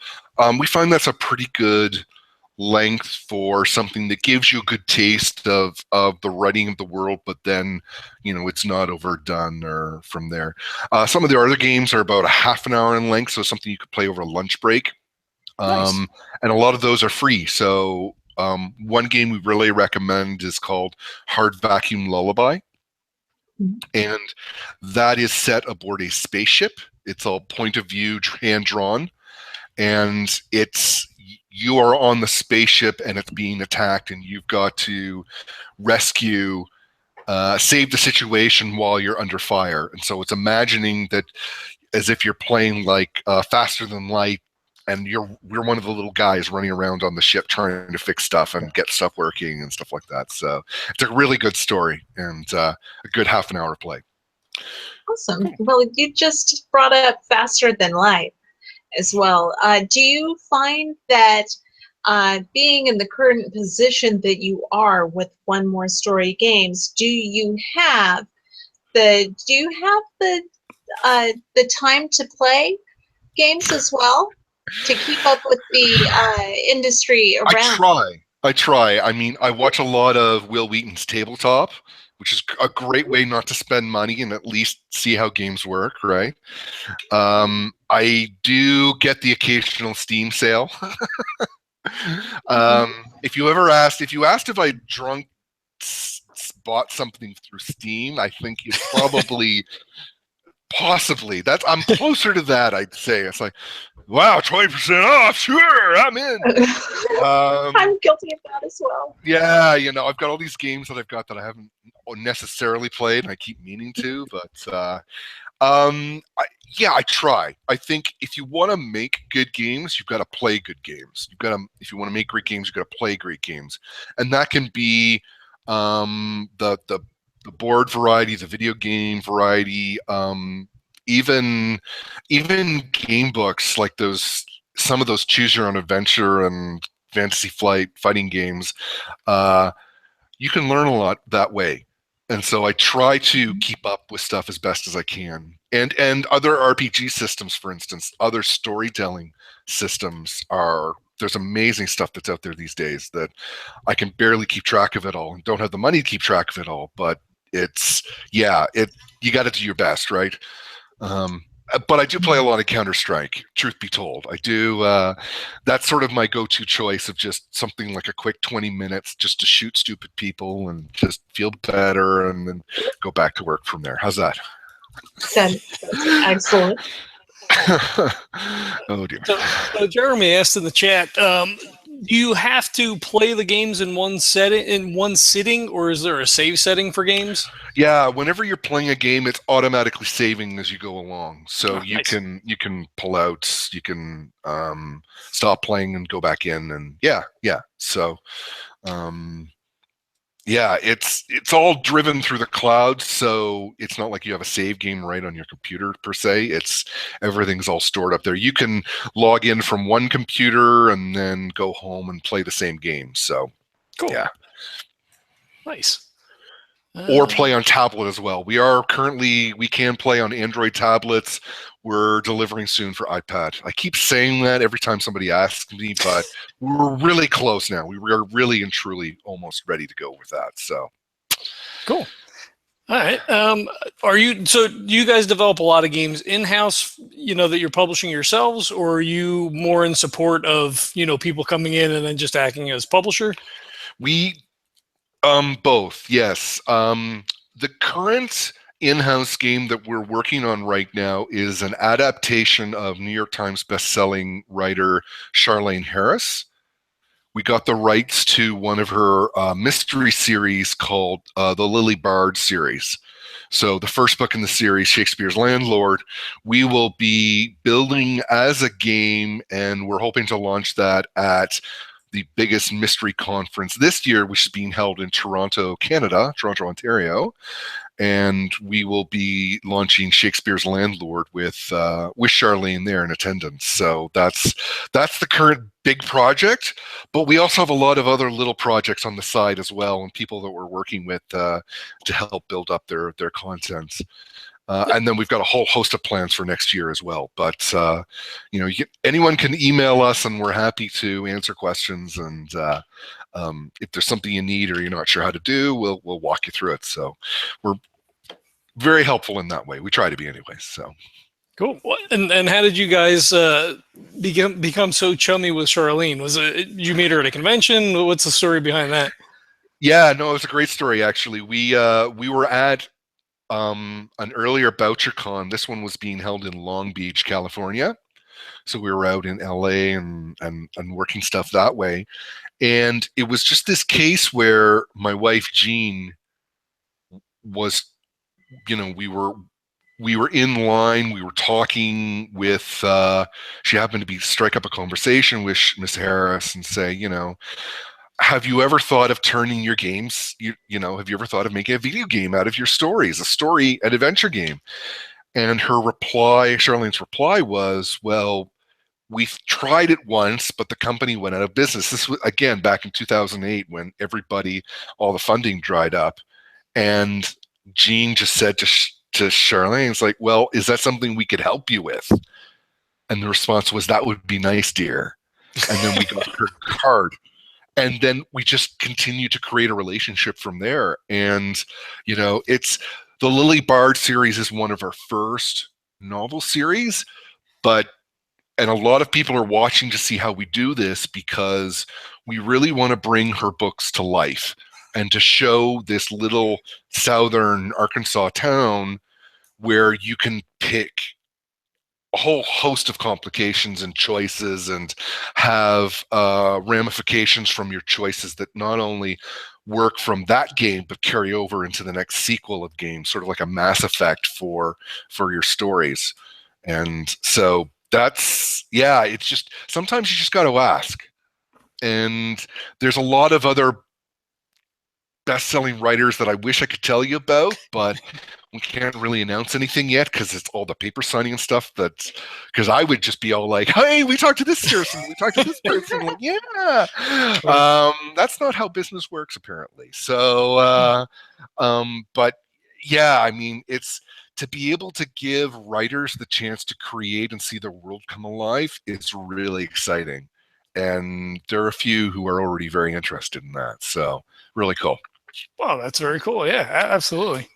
we find that's a pretty good length for something that gives you a good taste of the writing of the world, but then it's not overdone or from there. Some of the other games are about a half an hour in length, so something you could play over a lunch break. Nice. And a lot of those are free. So one game we really recommend is called Hard Vacuum Lullaby. And that is set aboard a spaceship. It's all point of view, hand drawn. And you are on the spaceship and it's being attacked, and you've got to rescue, save the situation while you're under fire. And so it's imagining that as if you're playing like Faster Than Light, and you're one of the little guys running around on the ship trying to fix stuff and get stuff working and stuff like that. So it's a really good story and a good half an hour play. Awesome. Well, you just brought up Faster Than Light as well. Do you find that being in the current position that you are with One More Story Games, do you have the time to play games as well to keep up with the industry around? I try. I mean, I watch a lot of Will Wheaton's Tabletop, which is a great way not to spend money and at least see how games work, right? I do get the occasional Steam sale. If you asked if I bought something through Steam, I think it's probably possibly I'm closer to that. I'd say it's like, wow, 20% off, sure, I'm in. I'm guilty of that as well. Yeah, I've got all these games that I've got that I haven't necessarily played, and I keep meaning to, but I try. I think if you want to make good games, you've got to play good games. If you want to make great games, you've got to play great games, and that can be the board variety, the video game variety, even game books like some of those choose your own adventure and Fantasy Flight fighting games. You can learn a lot that way. And so I try to keep up with stuff as best as I can. And other RPG systems, for instance, other storytelling systems there's amazing stuff that's out there these days that I can barely keep track of it all and don't have the money to keep track of it all. But you got to do your best, right? But I do play a lot of Counter-Strike, truth be told. I do. That's sort of my go-to choice of just something like a quick 20 minutes just to shoot stupid people and just feel better and then go back to work from there. How's that? That's excellent. Oh, dear. So Jeremy asked in the chat, do you have to play the games in one sitting, or is there a save setting for games? Yeah, whenever you're playing a game, it's automatically saving as you go along. So you nice. can pull out, you can stop playing and go back in, and yeah. So yeah, it's all driven through the cloud, so it's not like you have a save game right on your computer per se. Everything's all stored up there. You can log in from one computer and then go home and play the same game. So cool. Yeah. Nice. Or play on tablet as well. We can play on Android tablets. We're delivering soon for iPad. I keep saying that every time somebody asks me, but we're really close now. We are really and truly almost ready to go with that. So cool. All right. Do you guys develop a lot of games in-house, that you're publishing yourselves, or are you more in support of, people coming in and then just acting as publisher? We both, yes. The current in-house game that we're working on right now is an adaptation of New York Times best-selling writer Charlaine Harris. We got the rights to one of her mystery series called the Lily Bard series. So the first book in the series, Shakespeare's Landlord, we will be building as a game, and we're hoping to launch that at the biggest mystery conference this year, which is being held in Toronto, Canada, Toronto, Ontario. And we will be launching Shakespeare's Landlord with Charlene there in attendance. So that's the current big project. But we also have a lot of other little projects on the side as well, and people that we're working with to help build up their content. And then we've got a whole host of plans for next year as well. But anyone can email us, and we're happy to answer questions. And if there's something you need or you're not sure how to do, we'll walk you through it. So we're very helpful in that way. We try to be anyway. So cool. And how did you guys become so chummy with Charlene? Was it you meet her at a convention? What's the story behind that? Yeah, no, it's a great story actually. We were at an earlier BoucherCon. This one was being held in Long Beach, California. So we were out in LA and working stuff that way. And it was just this case where my wife, Jean, was, we were in line, we were talking with, she happened to strike up a conversation with Miss Harris and say, have you ever thought of turning your games, have you ever thought of making a video game out of your stories, an adventure game? And Charlene's reply was, well, we've tried it once, but the company went out of business. This was, again, back in 2008 when all the funding dried up. And Jean just said to Charlene, it's like, well, is that something we could help you with? And the response was, that would be nice, dear. And then we got her card. And then we just continue to create a relationship from there. And, it's the Lily Bard series is one of our first novel series, and a lot of people are watching to see how we do this because we really want to bring her books to life and to show this little southern Arkansas town where you can pick a whole host of complications and choices and have ramifications from your choices that not only work from that game but carry over into the next sequel of games, sort of like a Mass Effect for your stories. And so it's just sometimes you just got to ask. And there's a lot of other best-selling writers that I wish I could tell you about, but we can't really announce anything yet because it's all the paper signing and stuff. Because I would just be all like, hey, we talked to this person, we talked to this person. Like, yeah. That's not how business works, apparently. So, but yeah, I mean, it's to be able to give writers the chance to create and see the world come alive. It's really exciting. And there are a few who are already very interested in that. So really cool. Wow, that's very cool. Yeah, absolutely.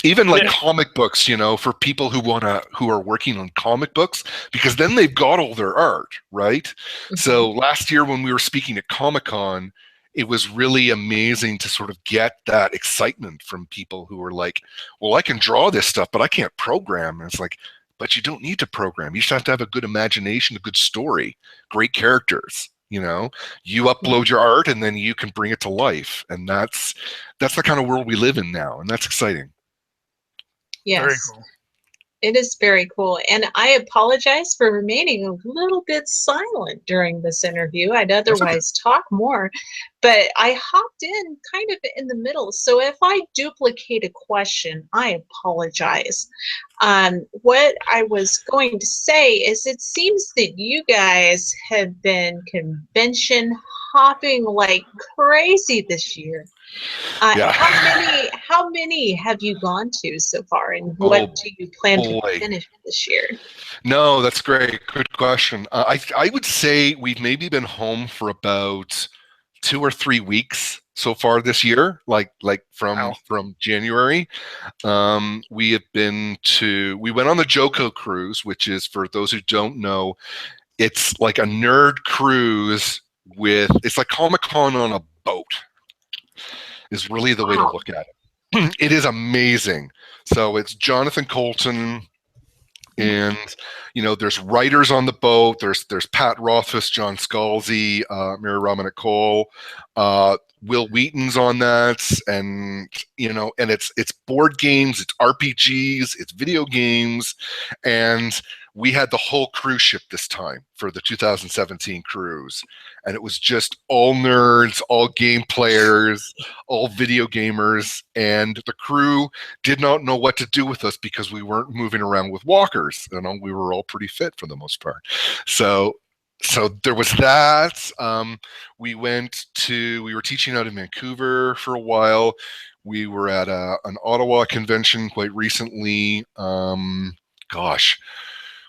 Even like Yeah. comic books, for people who are working on comic books, because then they've got all their art, right? So last year when we were speaking at Comic-Con, it was really amazing to sort of get that excitement from people who were like, well, I can draw this stuff, but I can't program. And it's like, but you don't need to program. You just have to have a good imagination, a good story, great characters. You upload your art and then you can bring it to life. And that's the kind of world we live in now. And that's exciting. Yes. Very cool. It is very cool. And I apologize for remaining a little bit silent during this interview. I'd otherwise talk more, but I hopped in kind of in the middle. So if I duplicate a question, I apologize. What I was going to say is it seems that you guys have been convention hopping like crazy this year. Yeah. How many have you gone to so far, and what do you plan to finish this year? No, that's great. Good question. I would say we've maybe been home for about 2 or 3 weeks so far this year, like from January. We went on the Joko cruise, which is, for those who don't know, it's like a nerd cruise it's like Comic-Con on a boat, is really the way to look at it. It is amazing. So it's Jonathan Colton, and there's writers on the boat. There's Pat Rothfuss, John Scalzi, Mary Robinette Cole, Will Wheaton's on that, and and it's board games, it's RPGs, it's video games, and we had the whole cruise ship this time for the 2017 cruise, and it was just all nerds, all game players, all video gamers, and the crew did not know what to do with us because we weren't moving around with walkers. We were all pretty fit for the most part. So there was that. We were teaching out in Vancouver for a while. We were at an Ottawa convention quite recently.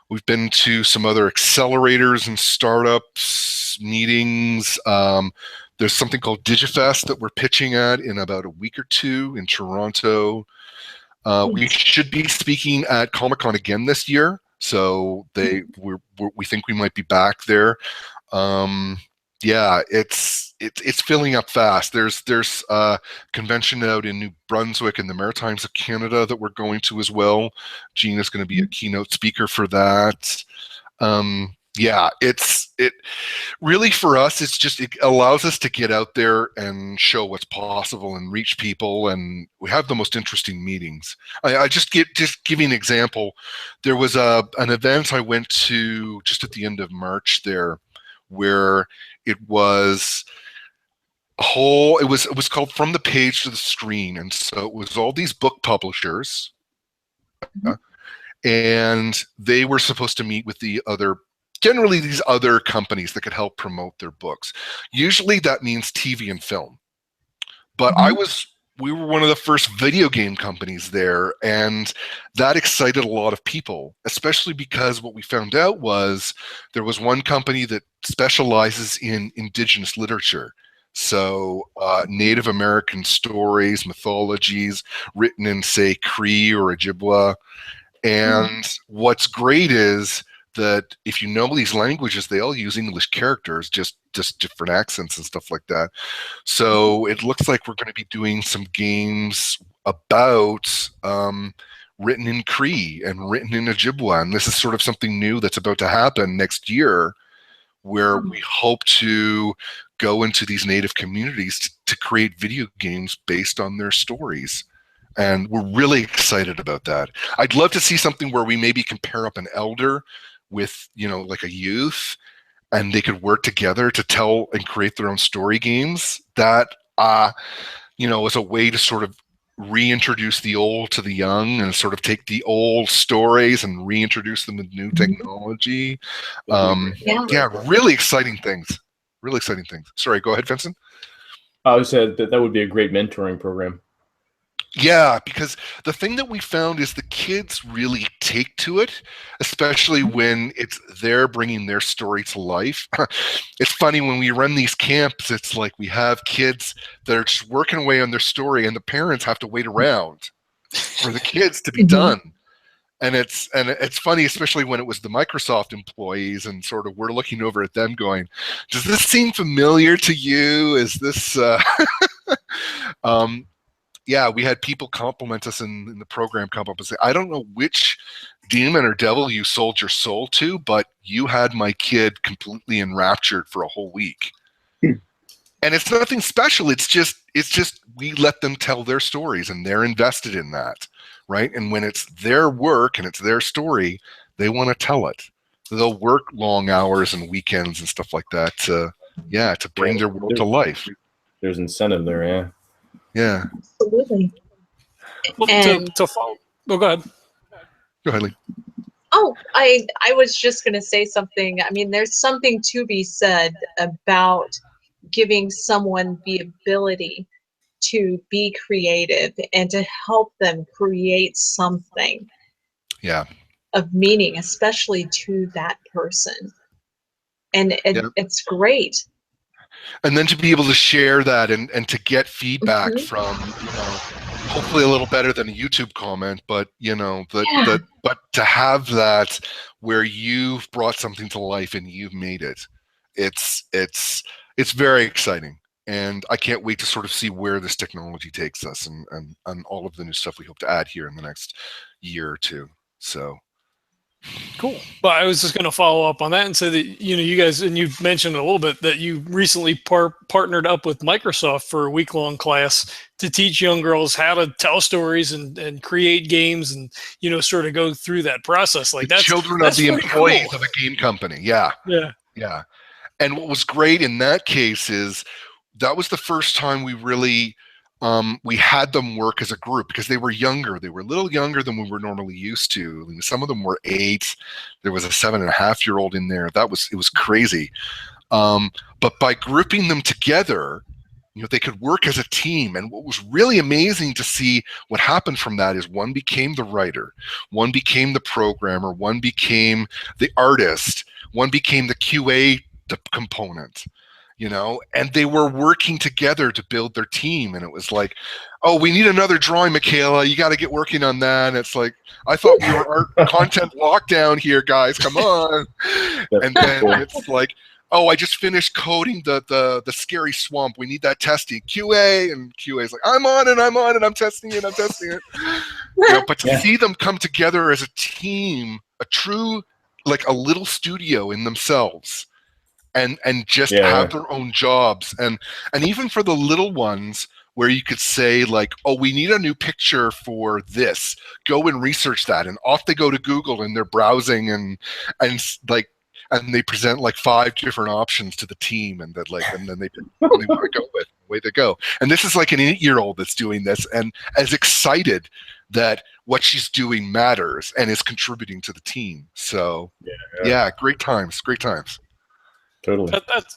We've been to some other accelerators and startups meetings. There's something called DigiFest that we're pitching at in about a week or two in Toronto. We should be speaking at Comic-Con again this year, so we think we might be back there. It's filling up fast. There's a convention out in New Brunswick in the Maritimes of Canada that we're going to as well. Gene is going to be a keynote speaker for that. It really, for us, it allows us to get out there and show what's possible and reach people, and we have the most interesting meetings. I just give you an example. There was an event I went to just at the end of March there, where it was called From the Page to the Screen, and so it was all these book publishers, and they were supposed to meet with generally these other companies that could help promote their books. Usually that means TV and film. But we were one of the first video game companies there, and that excited a lot of people, especially because what we found out was there was one company that specializes in indigenous literature. So Native American stories, mythologies written in, say, Cree or Ojibwa. And what's great is that if you know these languages, they all use English characters, just different accents and stuff like that. So it looks like we're going to be doing some games about written in Cree and written in Ojibwa. And this is sort of something new that's about to happen next year, where we hope to go into these native communities to create video games based on their stories. And we're really excited about that. I'd love to see something where we maybe can pair up an elder with, like a youth, and they could work together to tell and create their own story games that, is a way to sort of reintroduce the old to the young and sort of take the old stories and reintroduce them with new technology. Really exciting things. Really exciting things. Sorry, go ahead, Vincent. I said that would be a great mentoring program. Yeah, because the thing that we found is the kids really take to it, especially when it's they're bringing their story to life. It's funny, when we run these camps, it's like we have kids that are just working away on their story, and the parents have to wait around for the kids to be done. And it's funny, especially when it was the Microsoft employees, and sort of we're looking over at them going, does this seem familiar to you? Is this yeah, we had people compliment us in the program, come up and say, I don't know which demon or devil you sold your soul to, but you had my kid completely enraptured for a whole week. And it's nothing special. It's just we let them tell their stories, and they're invested in that, right? And when it's their work and it's their story, they want to tell it. So they'll work long hours and weekends and stuff like that to bring their world to life. There's incentive there, yeah. Yeah. Absolutely. Well, And to follow. Oh, go ahead. Go ahead, Lee. oh, I was just going to say something. I mean, there's something to be said about giving someone the ability to be creative and to help them create something of meaning, especially to that person. And it's great. And then to be able to share that and to get feedback from, hopefully a little better than a YouTube comment, but but to have that where you've brought something to life and you've made it, it's very exciting. And I can't wait to sort of see where this technology takes us and all of the new stuff we hope to add here in the next year or two. So cool. Well, I was just going to follow up on that and say that, you guys, and you mentioned a little bit that you recently partnered up with Microsoft for a week-long class to teach young girls how to tell stories and create games and, sort of go through that process. Like that's children of the employees of a game company. Yeah. And what was great in that case is that was the first time we really we had them work as a group, because they were younger. They were a little younger than we were normally used to. I mean, some of them were 8. There was a 7.5-year-old in there. It was crazy. But by grouping them together, they could work as a team. And what was really amazing to see what happened from that is one became the writer, one became the programmer, one became the artist, one became the QA component. And they were working together to build their team. And it was like, oh, we need another drawing, Michaela. You got to get working on that. And it's like, I thought we were our content lockdown here, guys. Come on. And then it's like, oh, I just finished coding the scary swamp. We need that testing. QA, and QA is like, I'm on it. I'm testing it. But to see them come together as a team, a true, like a little studio in themselves, and just have their own jobs, and even for the little ones where you could say like, oh, we need a new picture for this, go and research that, and off they go to Google and they're browsing and they present like 5 different options to the team, and then they want to go with, way to go. And this is like an 8-year-old that's doing this and as excited that what she's doing matters and is contributing to the team. So great times. Totally.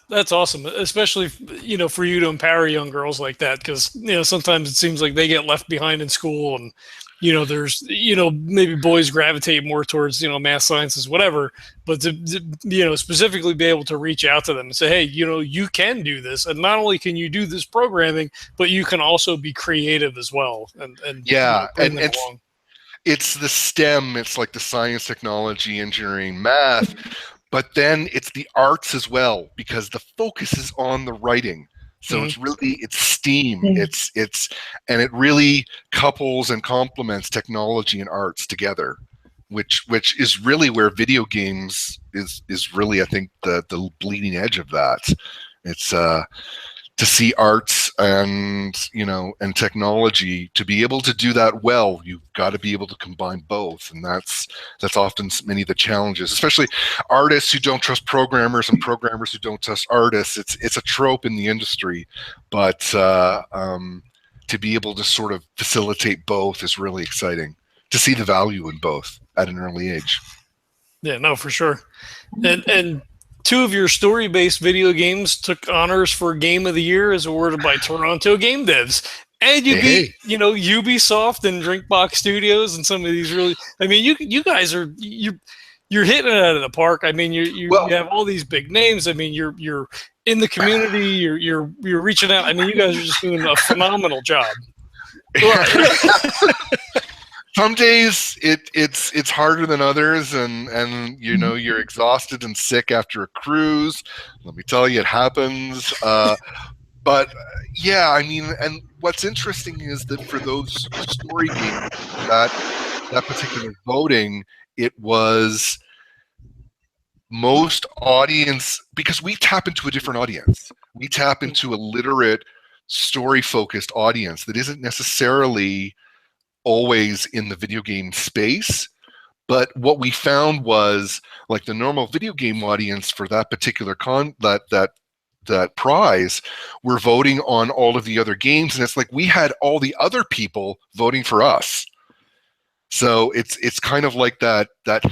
That's awesome, especially for you to empower young girls like that, because sometimes it seems like they get left behind in school, and there's maybe boys gravitate more towards math, sciences, whatever, but to specifically be able to reach out to them and say, hey, you can do this, and not only can you do this programming, but you can also be creative as well, and bring them along. It's the STEM, it's like the science, technology, engineering, math. But then it's the arts as well, because the focus is on the writing. So it's STEAM. It's and it really couples and complements technology and arts together, which is really where video games is really, I think, the bleeding edge of that. It's to see arts and and technology, to be able to do that well, you've got to be able to combine both, and that's often many of the challenges, especially artists who don't trust programmers and programmers who don't trust artists. It's a trope in the industry, but to be able to sort of facilitate both is really exciting, to see the value in both at an early age. Yeah, no, for sure. And 2 of your story-based video games took honors for Game of the Year as awarded by Toronto Game Devs. And you beat, Ubisoft and Drinkbox Studios and some of these really. I mean, you guys are you're hitting it out of the park. I mean, you have all these big names. I mean, you're in the community. You're reaching out. I mean, you guys are just doing a phenomenal job. some days it's harder than others, and you know, you're exhausted and sick after a cruise. Let me tell you, it happens. But yeah, I mean, and what's interesting is that for those story games, that particular voting, it was most audience, because we tap into a different audience. We tap into a literate, story-focused audience that isn't necessarily always in the video game space. But what we found was, like, the normal video game audience for that particular that prize were voting on all of the other games, and it's like we had all the other people voting for us. So it's kind of like that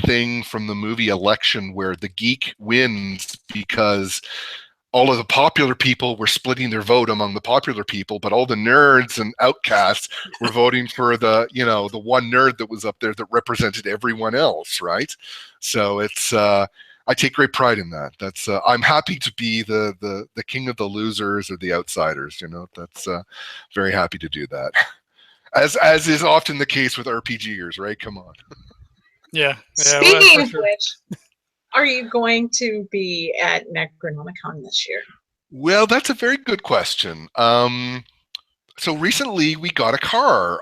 thing from the movie Election where the geek wins because all of the popular people were splitting their vote among the popular people, but all the nerds and outcasts were voting for the one nerd that was up there that represented everyone else, right? So it's I take great pride in that. That's I'm happy to be the king of the losers or the outsiders. You know, that's very happy to do that. As is often the case with RPGers, right? Come on. Yeah. Speaking of which, are you going to be at Necronomicon this year? Well, that's a very good question. So recently we got a car.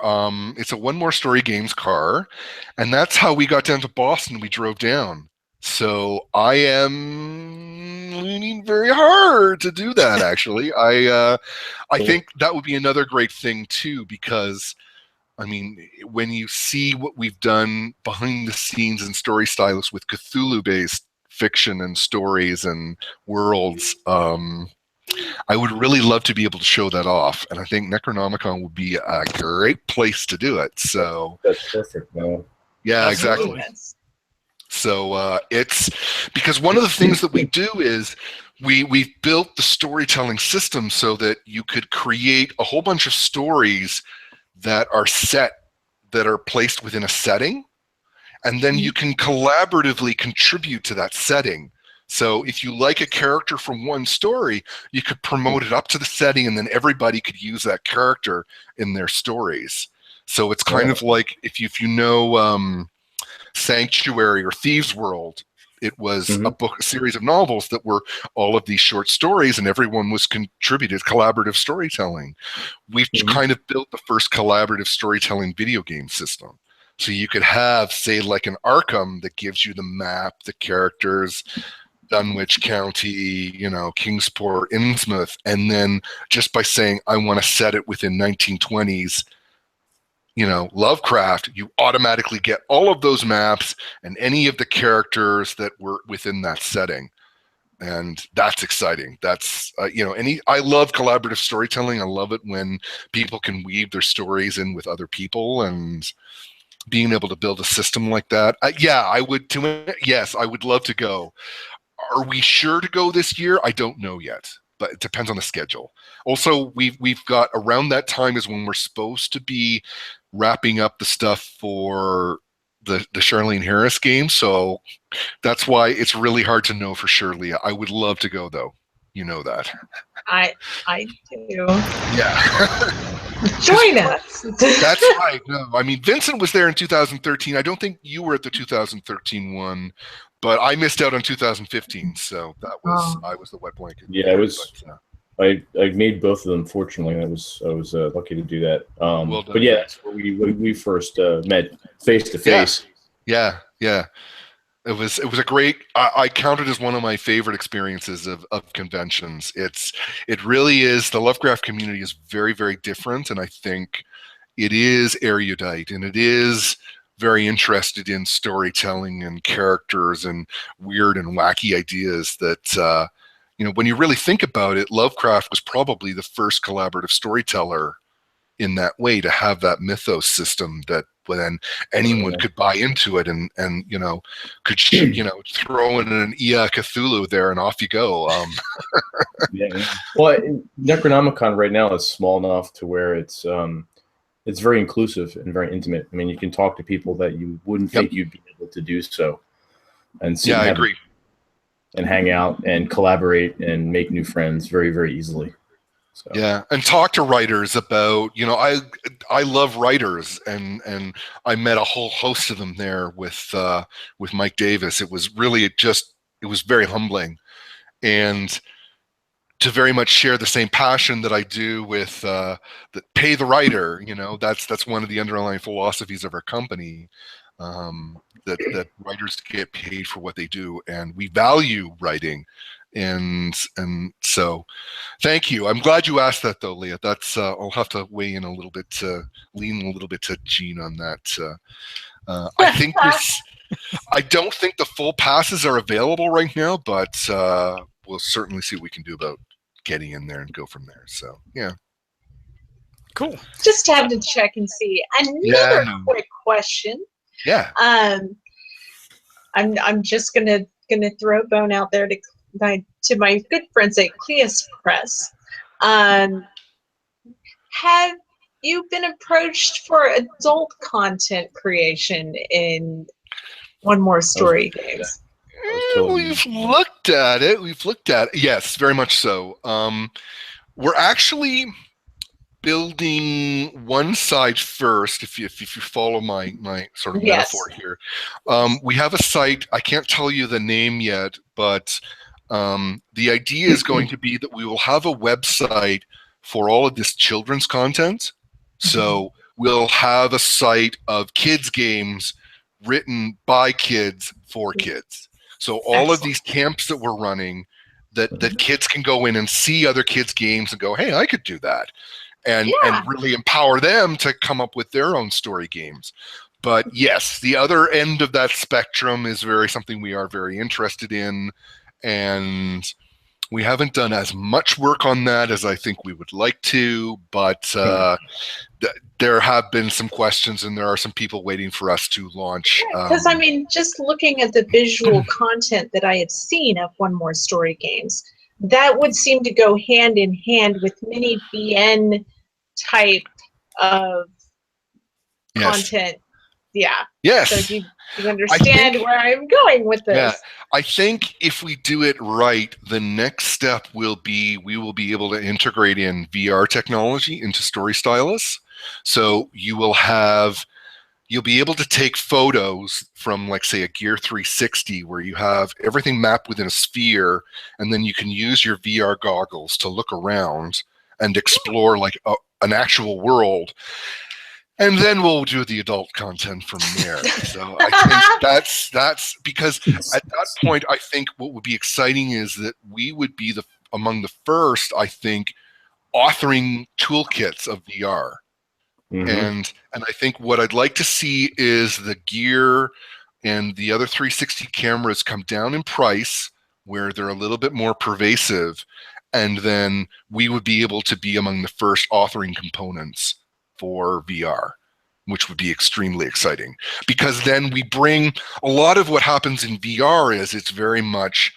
It's a One More Story Games car, and that's how we got down to Boston. We drove down. So I am leaning very hard to do that, actually. I think that would be another great thing, too, because, I mean, when you see what we've done behind the scenes in StoryStylus with Cthulhu-based fiction and stories and worlds, I would really love to be able to show that off. And I think Necronomicon would be a great place to do it. So that's perfect, man. Yeah, Absolutely. exactly. So it's because one of the things that we do is we've built the storytelling system so that you could create a whole bunch of stories that are set, that are placed within a setting, and then you can collaboratively contribute to that setting. So if you like a character from one story, you could promote it up to the setting, and then everybody could use that character in their stories. So it's kind of like if you know Sanctuary or Thieves' World, it was a series of novels that were all of these short stories, and everyone was contributed collaborative storytelling. We've kind of built the first collaborative storytelling video game system. So you could have, say, like an Arkham that gives you the map, the characters, Dunwich County, you know, Kingsport, Innsmouth, and then just by saying, I want to set it within 1920s, you know, Lovecraft, you automatically get all of those maps and any of the characters that were within that setting. And that's exciting. That's, you know, I love collaborative storytelling. I love it when people can weave their stories in with other people, and being able to build a system like that. Yeah, I would love to go. Are we sure to go this year? I don't know yet, but it depends on the schedule. Also, we've got around that time is when we're supposed to be wrapping up the stuff for the Charlene Harris game. So that's why it's really hard to know for sure, Leah. I would love to go, though. You know that. I do. Yeah. Join us. That's right. No, I mean, Vincent was there in 2013. I don't think you were at the 2013 one, but I missed out on 2015. So that was I was the wet blanket. Yeah, it was. I made both of them. Fortunately, I was lucky to do that. Well done. But yeah, that's where we first met face to face. Yeah. It was a great. I count it as one of my favorite experiences of conventions. It really is. The Lovecraft community is very, very different, and I think it is erudite, and it is very interested in storytelling and characters and weird and wacky ideas that. You know, when you really think about it, Lovecraft was probably the first collaborative storyteller in that way to have that mythos system that then anyone could buy into it and you know, could throw in an Ea Cthulhu there and off you go. Yeah. Well, Necronomicon right now is small enough to where it's very inclusive and very intimate. I mean, you can talk to people that you wouldn't think you'd be able to do so. And so I agree. And hang out and collaborate and make new friends very, very easily. So. Yeah, and talk to writers about, I love writers, and I met a whole host of them there with Mike Davis. It was really it was very humbling, and to very much share the same passion that I do with pay the writer. That's one of the underlying philosophies of our company. That writers get paid for what they do, and we value writing, and so thank you. I'm glad you asked that, though, Leah. That's I'll have to weigh in a little bit, lean a little bit to Gene on that. I think I don't think the full passes are available right now, but we'll certainly see what we can do about getting in there and go from there. So yeah. Cool. Just had to check and see. Another quick question. Yeah. I'm just gonna throw a bone out there to my good friends at Cleus Press. Have you been approached for adult content creation in One More Story games? We've looked at it. Yes, very much so. We're actually building one site first. If you follow my sort of metaphor here, we have a site. I can't tell you the name yet, but the idea is going to be that we will have a website for all of this children's content. So we'll have a site of kids games written by kids for kids. So all of these camps that we're running, that kids can go in and see other kids' games and go, hey, I could do that. And really empower them to come up with their own story games. But yes, the other end of that spectrum is something we are very interested in. And we haven't done as much work on that as I think we would like to, but there have been some questions, and there are some people waiting for us to launch. Because just looking at the visual content that I have seen of One More Story games, that would seem to go hand in hand with many BN type of content. Yeah. Yes. So you understand where I'm going with this. Yeah. I think if we do it right, the next step will be we will be able to integrate in VR technology into StoryStylus. So you'll be able to take photos from, like, say, a Gear 360 where you have everything mapped within a sphere, and then you can use your VR goggles to look around and explore like an actual world. And then we'll do the adult content from there. So I think that's because at that point, I think what would be exciting is that we would be among the first, I think, authoring toolkits of VR. And I think what I'd like to see is the Gear and the other 360 cameras come down in price, where they're a little bit more pervasive, and then we would be able to be among the first authoring components for VR, which would be extremely exciting, because then we bring a lot of what happens in VR is it's very much,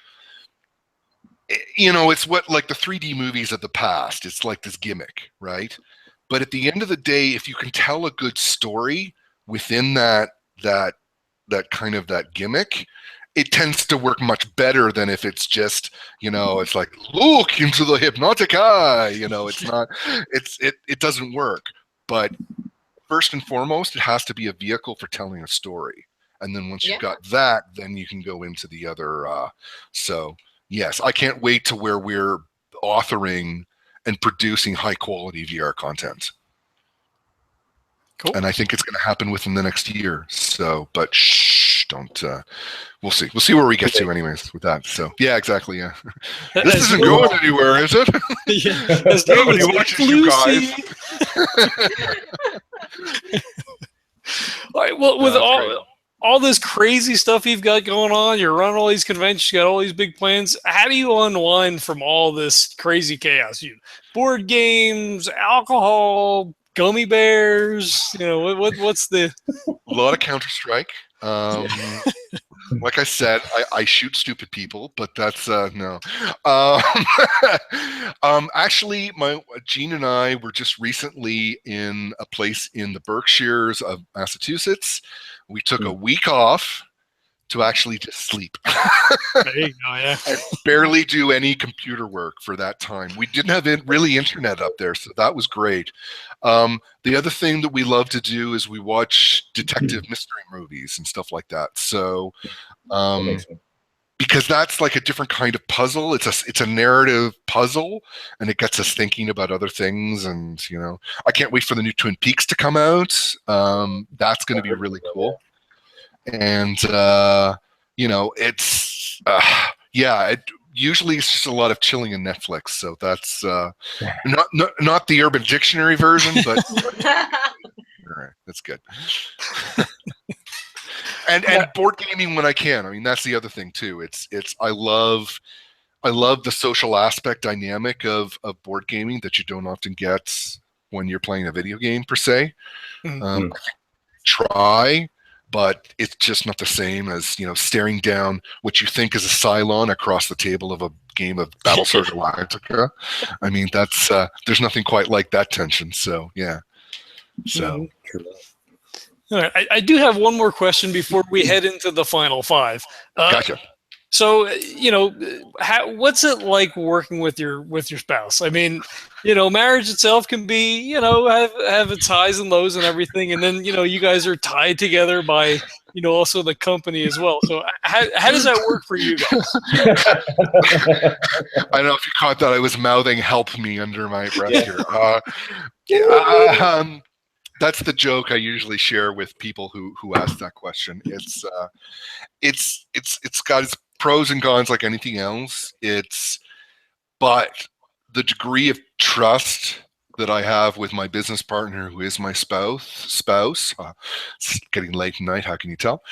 it's what, like, the 3D movies of the past. It's like this gimmick, right? But at the end of the day, if you can tell a good story within that kind of that gimmick, it tends to work much better than if it's just, it's like, look into the hypnotic eye, it's not, it doesn't work. But first and foremost, it has to be a vehicle for telling a story. And then once you've got that, then you can go into the other. So yes, I can't wait to where we're authoring and producing high quality VR content. Cool. And I think it's going to happen within the next year. So, but don't. We'll see. We'll see where we get to, anyways, with that. So, yeah, exactly. Yeah, this isn't going anywhere, is it? Yeah. Nobody watches you guys. All right. Well, with all this crazy stuff you've got going on, you're running all these conventions, you got all these big plans. How do you unwind from all this crazy chaos? Board games, alcohol, gummy bears. What's the? A lot of Counter-Strike. Like I said, I shoot stupid people, but that's no. Actually, Gene and I were just recently in a place in the Berkshires of Massachusetts. We took a week off to actually just sleep. There you go, yeah. I barely do any computer work for that time. We didn't have really internet up there, so that was great. The other thing that we love to do is we watch detective mystery movies and stuff like that. So, because that's like a different kind of puzzle. It's a narrative puzzle, and it gets us thinking about other things. And I can't wait for the new Twin Peaks to come out. That's going to be really cool. And it's usually it's just a lot of chilling in Netflix. So that's not the Urban Dictionary version, but all right, that's good. And board gaming when I can. I mean, that's the other thing too. I love the social aspect dynamic of board gaming that you don't often get when you're playing a video game per se. Try, but it's just not the same as staring down what you think is a Cylon across the table of a game of Battlestar Galactica. I mean, that's there's nothing quite like that tension. So yeah. So. All right. I do have one more question before we head into the final five. Gotcha. So, what's it like working with your spouse? I mean, marriage itself can be, have its highs and lows and everything. And then, you guys are tied together by, also the company as well. So how does that work for you guys? I don't know if you caught that. I was mouthing "help me" under my breath here. That's the joke I usually share with people who ask that question. It's got its pros and cons like anything else. But the degree of trust that I have with my business partner, who is my spouse, it's getting late at night, how can you tell?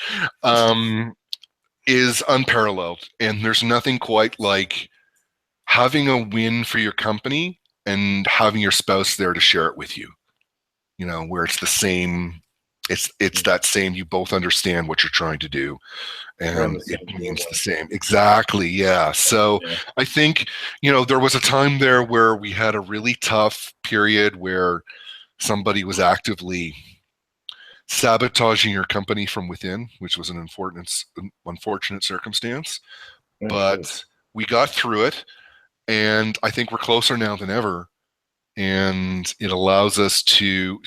Is unparalleled. And there's nothing quite like having a win for your company and having your spouse there to share it with you. Where it's the same, it's that same, you both understand what you're trying to do, and it means the same. Exactly, yeah. So I think, there was a time there where we had a really tough period where somebody was actively sabotaging your company from within, which was an unfortunate circumstance. But we got through it, and I think we're closer now than ever. And it allows us to,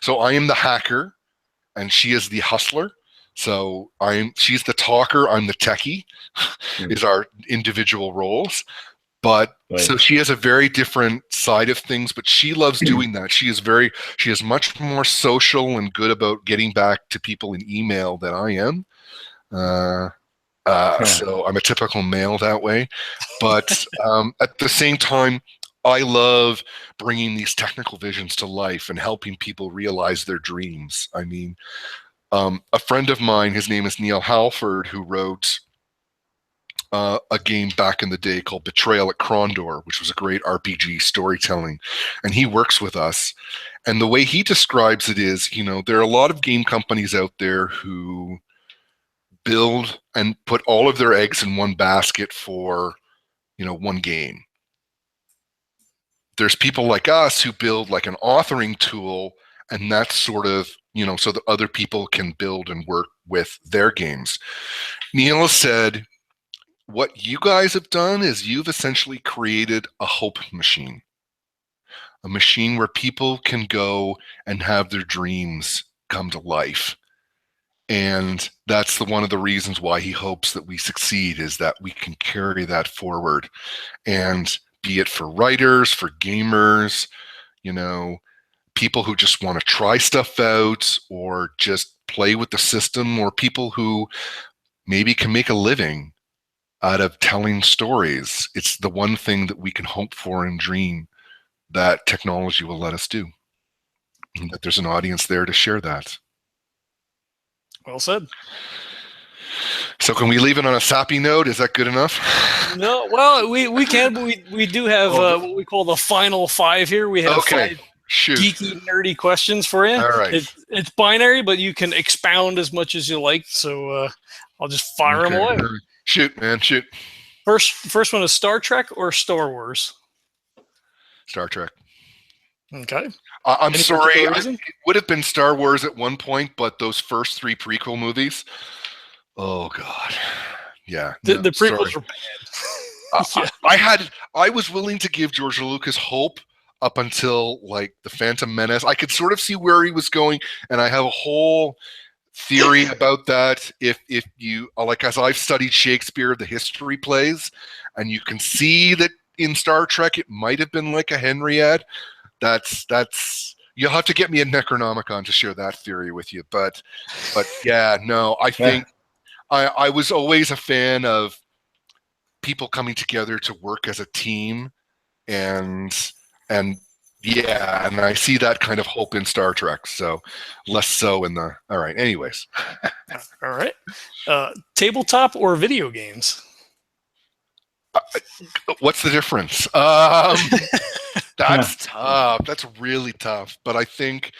so I am the hacker and she is the hustler. So she's the talker, I'm the techie, is our individual roles. But so she has a very different side of things, but she loves doing that. She is much more social and good about getting back to people in email than I am. So I'm a typical male that way. But at the same time, I love bringing these technical visions to life and helping people realize their dreams. I mean, a friend of mine, his name is Neil Halford, who wrote a game back in the day called Betrayal at Krondor, which was a great RPG storytelling. And he works with us. And the way he describes it is, there are a lot of game companies out there who build and put all of their eggs in one basket for, one game. There's people like us who build like an authoring tool, and that's sort of, so that other people can build and work with their games. Neil said, what you guys have done is you've essentially created a hope machine, a machine where people can go and have their dreams come to life. And that's one of the reasons why he hopes that we succeed, is that we can carry that forward. And be it for writers, for gamers, people who just want to try stuff out or just play with the system, or people who maybe can make a living out of telling stories. It's the one thing that we can hope for and dream that technology will let us do, and that there's an audience there to share that. Well said. So can we leave it on a sappy note? Is that good enough? No, well, we can, but we do have what we call the final five here. We have five geeky, nerdy questions for you. All right. It's binary, but you can expound as much as you like. So I'll just fire them away. Shoot, man, shoot. First one is Star Trek or Star Wars? Star Trek. Okay. I'm sorry. It would have been Star Wars at one point, but those first three prequel movies, Oh God. Yeah. The no, prequels sorry. were bad. Yeah. I was willing to give George Lucas hope up until like the Phantom Menace. I could sort of see where he was going, and I have a whole theory about that. If you like, as I've studied Shakespeare, the history plays, and you can see that in Star Trek it might have been like a Henriette. That's you'll have to get me a Necronomicon to share that theory with you. But yeah, no, I think I was always a fan of people coming together to work as a team, and yeah, and I see that kind of hope in Star Trek, so less so in the all right, anyways. All right. Tabletop or video games? What's the difference? That's tough. That's really tough, but I think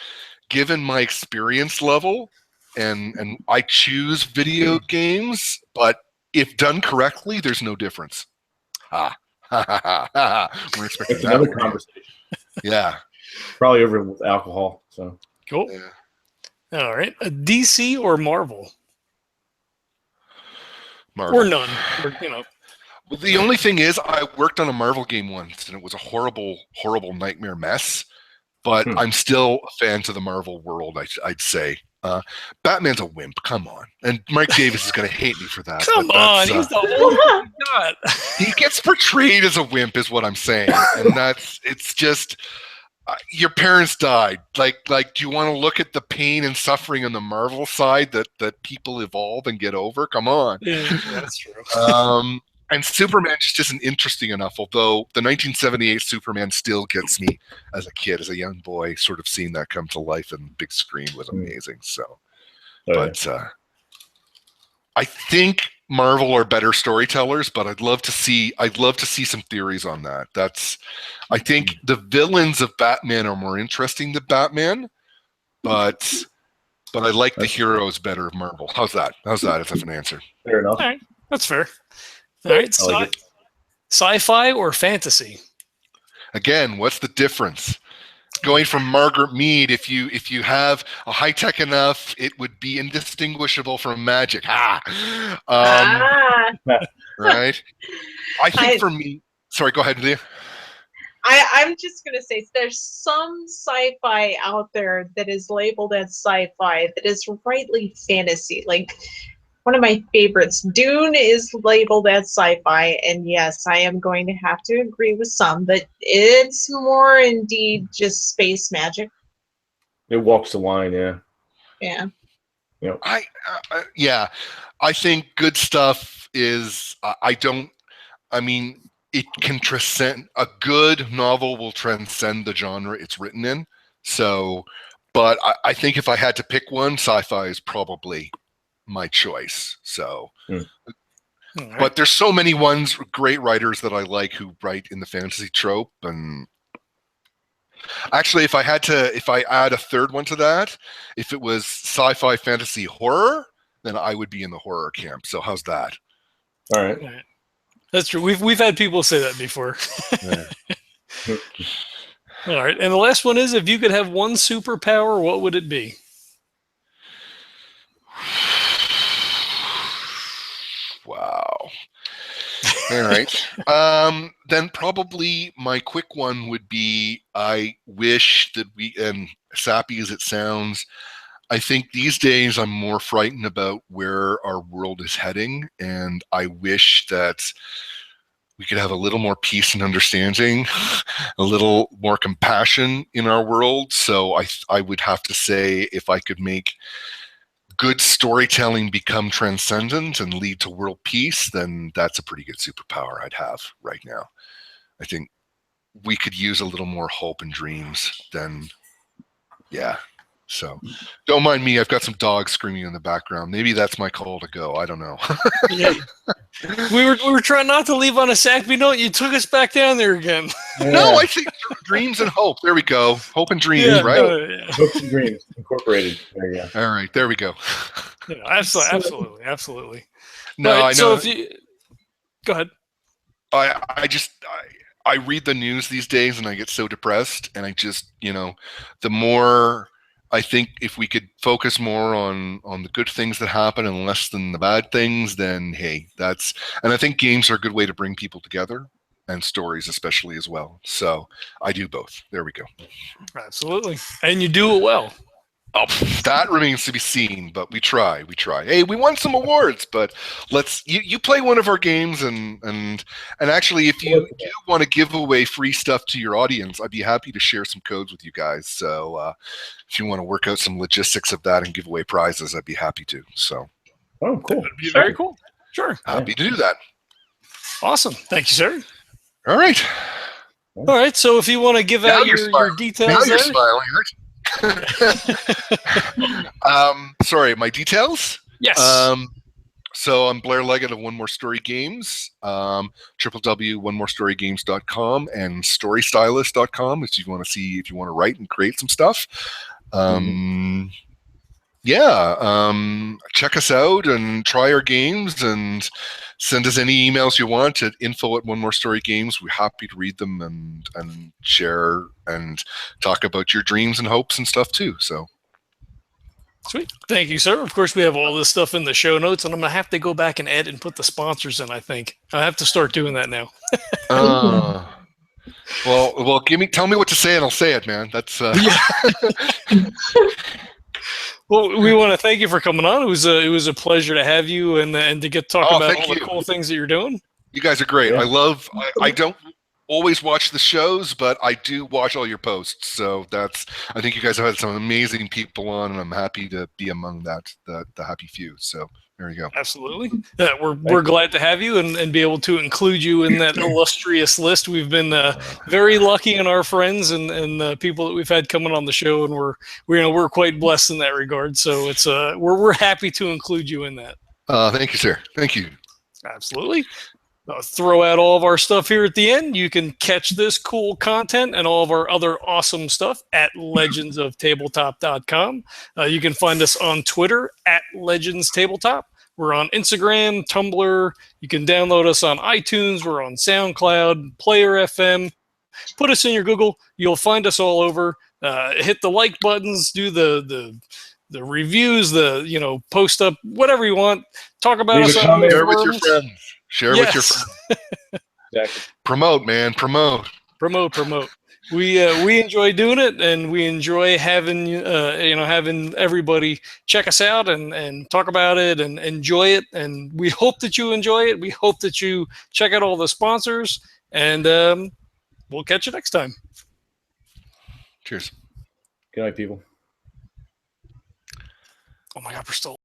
given my experience level, and I choose video games, but if done correctly, there's no difference. We're expecting It's that another one. conversation. Yeah. Probably over with alcohol. So Cool. Yeah. All right. DC or Marvel? Marvel. Or none. Or, Well, the only thing is, I worked on a Marvel game once, and it was a horrible, horrible nightmare mess. But I'm still a fan to the Marvel world, I'd say. Batman's a wimp. Come on. And Mike Davis is going to hate me for that. Come but on. He's the oldest God. he gets portrayed as a wimp, is what I'm saying. And it's just, your parents died. Like, do you want to look at the pain and suffering on the Marvel side that people evolve and get over? Come on. Yeah, that's true. And Superman just isn't interesting enough, although the 1978 Superman still gets me as a kid, as a young boy, sort of seeing that come to life on the big screen was amazing. So, I think Marvel are better storytellers, but I'd love to see some theories on that. I think the villains of Batman are more interesting than Batman, but I like the heroes better of Marvel. How's that? As an answer? fair enough. All right. That's fair. All right. I like it. Sci-fi or fantasy? Again, what's the difference? Going from Margaret Mead, if you have a high tech enough, it would be indistinguishable from magic. Right? I think for me, sorry, go ahead, Leah. I'm just going to say there's some sci-fi out there that is labeled as sci-fi that is rightly fantasy. Like one of my favorites, Dune, is labeled as sci-fi, and yes, I am going to have to agree with some, but it's more indeed just space magic. It walks the line, yeah. Yeah. Yep. I think good stuff is. It can transcend. A good novel will transcend the genre it's written in. So, but I think if I had to pick one, sci-fi is probably my choice. So, but there's so many great writers that I like who write in the fantasy trope. And actually, if I add a third one to that, if it was sci-fi, fantasy, horror, then I would be in the horror camp. So how's that? All right. That's true. We've had people say that before. All right. And the last one is, if you could have one superpower, what would it be? Wow. All right. Then probably my quick one would be, I wish that and sappy as it sounds, I think these days I'm more frightened about where our world is heading, and I wish that we could have a little more peace and understanding, a little more compassion in our world. So I would have to say, if I could make good storytelling become transcendent and lead to world peace, then that's a pretty good superpower I'd have right now. I think we could use a little more hope and dreams than, yeah. So don't mind me. I've got some dogs screaming in the background. Maybe that's my call to go. I don't know. Yeah. We were trying not to leave on a sappy note. You took us back down there again. Yeah. No, I think dreams and hope. There we go. Hope and dreams, right? Hopes and dreams incorporated. There you go. All right, there we go. Yeah, absolutely. No, right, I know. So if you go ahead. I read the news these days and I get so depressed, and I just, the more I think if we could focus more on the good things that happen and less than the bad things, then hey, and I think games are a good way to bring people together, and stories especially as well. So I do both. There we go. Absolutely. And you do it well. Oh, that remains to be seen, but we try. Hey, we won some awards, but you play one of our games, and actually, if you do want to give away free stuff to your audience, I'd be happy to share some codes with you guys. So if you want to work out some logistics of that and give away prizes, I'd be happy to. So, oh, cool. That'd be very cool. Sure. Happy to do that. Awesome. Thank you, sir. All right. So if you want to give out your details, now you're smiling. Sorry, my details? Yes. So I'm Blair Leggett of One More Story Games, www.onemorestorygames.com and StoryStylus.com if you want to write and create some stuff. Check us out and try our games and send us any emails you want at info@onemorestorygames. We're happy to read them and share and talk about your dreams and hopes and stuff too. So sweet. Thank you, sir. Of course, we have all this stuff in the show notes, and I'm going to have to go back and edit and put the sponsors in, I think. I have to start doing that now. Well, tell me what to say and I'll say it, man. That's Well, we want to thank you for coming on. It was a pleasure to have you and to get to talk about all the cool things that you're doing. You guys are great. Yeah. I don't always watch the shows, but I do watch all your posts. So I think you guys have had some amazing people on, and I'm happy to be among the happy few. So there you go. Absolutely. We're glad to have you and be able to include you in that illustrious list. We've been very lucky in our friends and the people that we've had coming on the show, and we're quite blessed in that regard. So it's we're happy to include you in that. Thank you, sir. Thank you. Absolutely. Throw out all of our stuff here at the end. You can catch this cool content and all of our other awesome stuff at legendsoftabletop.com. You can find us on Twitter at legendstabletop. We're on Instagram, Tumblr. You can download us on iTunes. We're on SoundCloud, Player FM. Put us in your Google. You'll find us all over. Hit the like buttons. Do the reviews. Post up whatever you want. Talk about us on the forums. With your friends. Share with your friends. Exactly. Promote, man. Promote. We enjoy doing it, and we enjoy having having everybody check us out and talk about it and enjoy it. And we hope that you enjoy it. We hope that you check out all the sponsors, and we'll catch you next time. Cheers. Good night, people. Oh my God, we're still